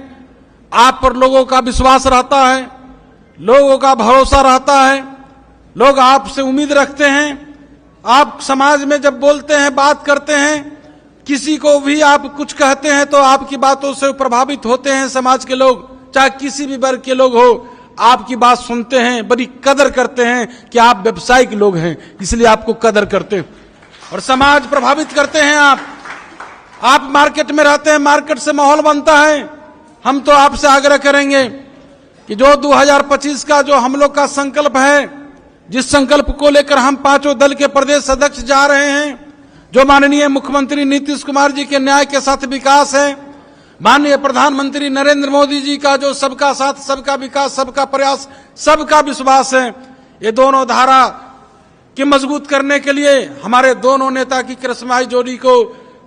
आप पर लोगों का विश्वास रहता है, लोगों का भरोसा रहता है, लोग आपसे उम्मीद रखते हैं। आप समाज में जब बोलते हैं, बात करते हैं, किसी को भी आप कुछ कहते हैं तो आपकी बातों से प्रभावित होते हैं समाज के लोग, चाहे किसी भी वर्ग के लोग हो, आपकी बात सुनते हैं, बड़ी कदर करते हैं कि आप व्यवसायिक लोग हैं, इसलिए आपको कदर करते हैं और समाज प्रभावित करते हैं। आप मार्केट में रहते हैं, मार्केट से माहौल बनता है। हम तो आपसे आग्रह करेंगे कि जो 2025 का जो हम लोग का संकल्प है, जिस संकल्प को लेकर हम 5 दल के प्रदेश अध्यक्ष जा रहे हैं, जो माननीय मुख्यमंत्री नीतीश कुमार जी के न्याय के साथ विकास है, माननीय प्रधानमंत्री नरेंद्र मोदी जी का जो सबका साथ, सबका विकास, सबका प्रयास, सबका विश्वास है, ये दोनों धारा के मजबूत करने के लिए हमारे दोनों नेता की करिश्माई जोड़ी को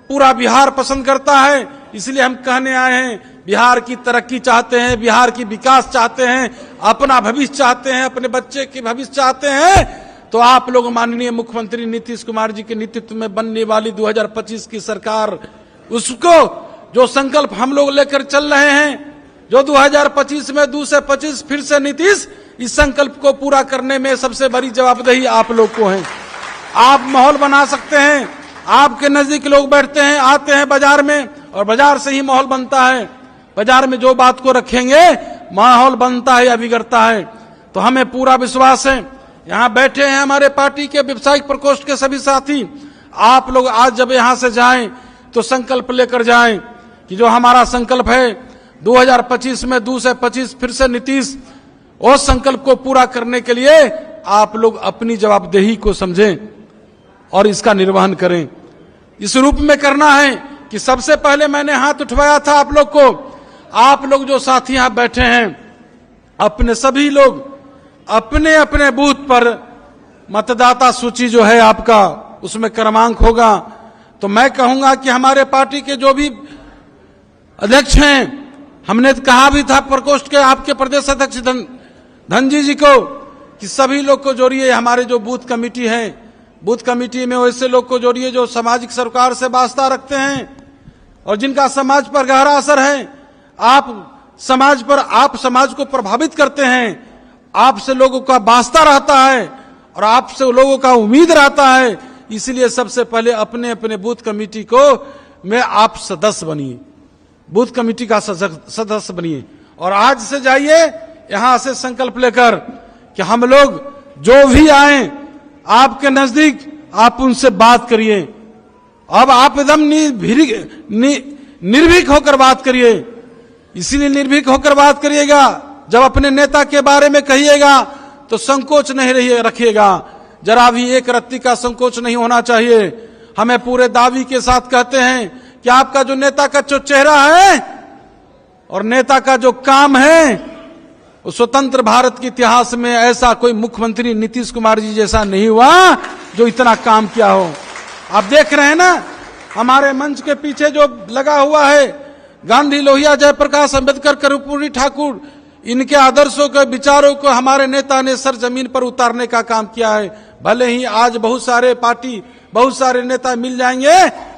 पूरा बिहार पसंद करता है। इसलिए हम कहने आए हैं, बिहार की तरक्की चाहते हैं, बिहार की विकास चाहते हैं, अपना भविष्य चाहते हैं, अपने बच्चे के भविष्य चाहते हैं, तो आप लोग माननीय मुख्यमंत्री नीतीश कुमार जी के नेतृत्व में बनने वाली 2025 की सरकार, उसको जो संकल्प हम लोग लेकर चल रहे हैं, जो 2025 में 2 से 25 फिर से नीतीश, इस संकल्प को पूरा करने में सबसे बड़ी जवाबदेही आप लोग को है। आप माहौल बना सकते हैं, आपके नजदीक लोग बैठते हैं, आते हैं बाजार में, और बाजार से ही माहौल बनता है। बाजार में जो बात को रखेंगे माहौल बनता है या बिगड़ता है। तो हमें पूरा विश्वास है, यहाँ बैठे हैं हमारे पार्टी के व्यावसायिक प्रकोष्ठ के सभी साथी, आप लोग आज जब यहाँ से जाएं तो संकल्प लेकर जाएं कि जो हमारा संकल्प है 2025 में 2 से 25 फिर से नीतीश, उस संकल्प को पूरा करने के लिए आप लोग अपनी जवाबदेही को समझें और इसका निर्वहन करें। इस रूप में करना है कि सबसे पहले मैंने हाथ उठवाया था आप लोग को, आप लोग जो साथी यहां बैठे हैं, अपने सभी लोग अपने अपने बूथ पर मतदाता सूची जो है आपका, उसमें क्रमांक होगा। तो मैं कहूंगा कि हमारे पार्टी के जो भी अध्यक्ष हैं, हमने कहा भी था प्रकोष्ठ के आपके प्रदेश अध्यक्ष धनजी जी को कि सभी लोग को जोड़िए, हमारे जो बूथ कमेटी है, बूथ कमेटी में वैसे लोग को जोड़िए जो सामाजिक सरोकार से वास्ता रखते हैं और जिनका समाज पर गहरा असर है। आप समाज को प्रभावित करते हैं, आपसे लोगों का वास्ता रहता है और आपसे लोगों का उम्मीद रहता है। इसलिए सबसे पहले अपने अपने बूथ कमेटी को में आप सदस्य बनिए, बूथ कमेटी का सदस्य बनिए, और आज से जाइए यहां से संकल्प लेकर कि हम लोग जो भी आए आपके नजदीक, आप उनसे बात करिए। अब आप एकदम निर्भीक होकर बात करिए। इसीलिए निर्भीक होकर बात करिएगा, जब अपने नेता के बारे में कहिएगा तो संकोच नहीं रखिएगा, जरा भी एक रत्ती का संकोच नहीं होना चाहिए। हमें पूरे दावी के साथ कहते हैं कि आपका जो नेता का जो चेहरा है और नेता का जो काम है, स्वतंत्र भारत के इतिहास में ऐसा कोई मुख्यमंत्री नीतीश कुमार जी जैसा नहीं हुआ जो इतना काम किया हो। आप देख रहे हैं ना, हमारे मंच के पीछे जो लगा हुआ है, गांधी, लोहिया, जयप्रकाश, अंबेडकर, कर्पूरी ठाकुर, इनके आदर्शों के विचारों को हमारे नेता ने सर जमीन पर उतारने का काम किया है। भले ही आज बहुत सारे पार्टी, बहुत सारे नेता मिल जाएंगे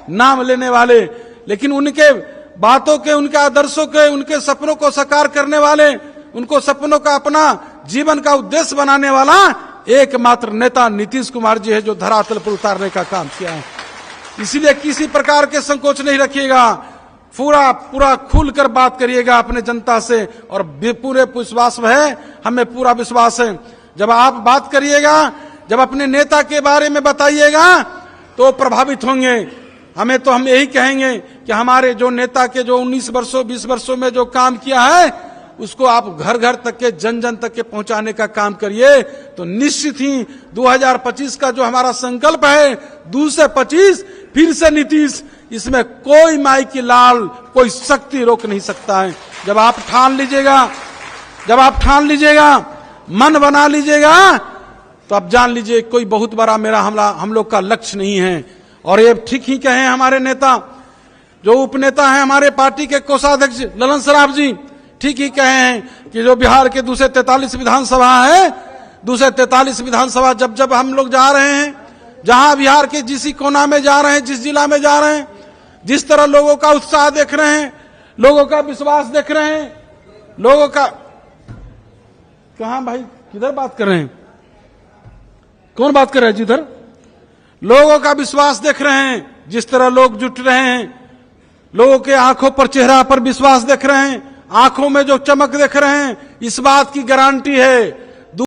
नाम लेने वाले, लेकिन उनके बातों के, उनके आदर्शों के, उनके सपनों को साकार करने वाले, उनको सपनों का अपना जीवन का उद्देश्य बनाने वाला एकमात्र नेता नीतीश कुमार जी है, जो धरातल पर उतारने का काम किया है। इसलिए किसी प्रकार के संकोच नहीं रखिएगा, पूरा खुलकर बात करिएगा अपने जनता से, और पूरे विश्वास है, हमें पूरा विश्वास है। जब आप बात करिएगा, जब अपने नेता के बारे में बताइएगा तो प्रभावित होंगे। हम यही कहेंगे कि हमारे जो नेता के जो 19 वर्षों 20 वर्षों में जो काम किया है, उसको आप घर घर तक के, जन जन तक के पहुंचाने का काम करिए। तो निश्चित ही 2025 का जो हमारा संकल्प है 2 से 25 फिर से नीतीश, इसमें कोई माई की लाल, कोई शक्ति रोक नहीं सकता है। जब आप ठान लीजिएगा, मन बना लीजिएगा, तो आप जान लीजिए कोई बहुत बड़ा मेरा हमला हम लोग का लक्ष्य नहीं है। और ये ठीक ही कहे हमारे नेता, जो उपनेता हैं हमारे पार्टी के कोषाध्यक्ष ललन सराफ जी, ठीक ही कहे हैं कि जो बिहार के दूसरे 43 विधानसभा है, दूसरे 43 विधानसभा जब हम लोग जा रहे हैं, जहां बिहार के जिस कोना में जा रहे हैं, जिस जिला में जा रहे हैं, जिस तरह लोगों का उत्साह देख रहे हैं, लोगों का विश्वास देख रहे हैं, लोगों का, कहां भाई किधर बात कर रहे हैं, कौन बात कर रहे हैं जिधर, लोगों का विश्वास देख रहे हैं, जिस तरह लोग जुट रहे हैं, लोगों के आंखों पर, चेहरा पर विश्वास देख रहे हैं, आंखों में जो चमक देख रहे हैं, इस बात की गारंटी है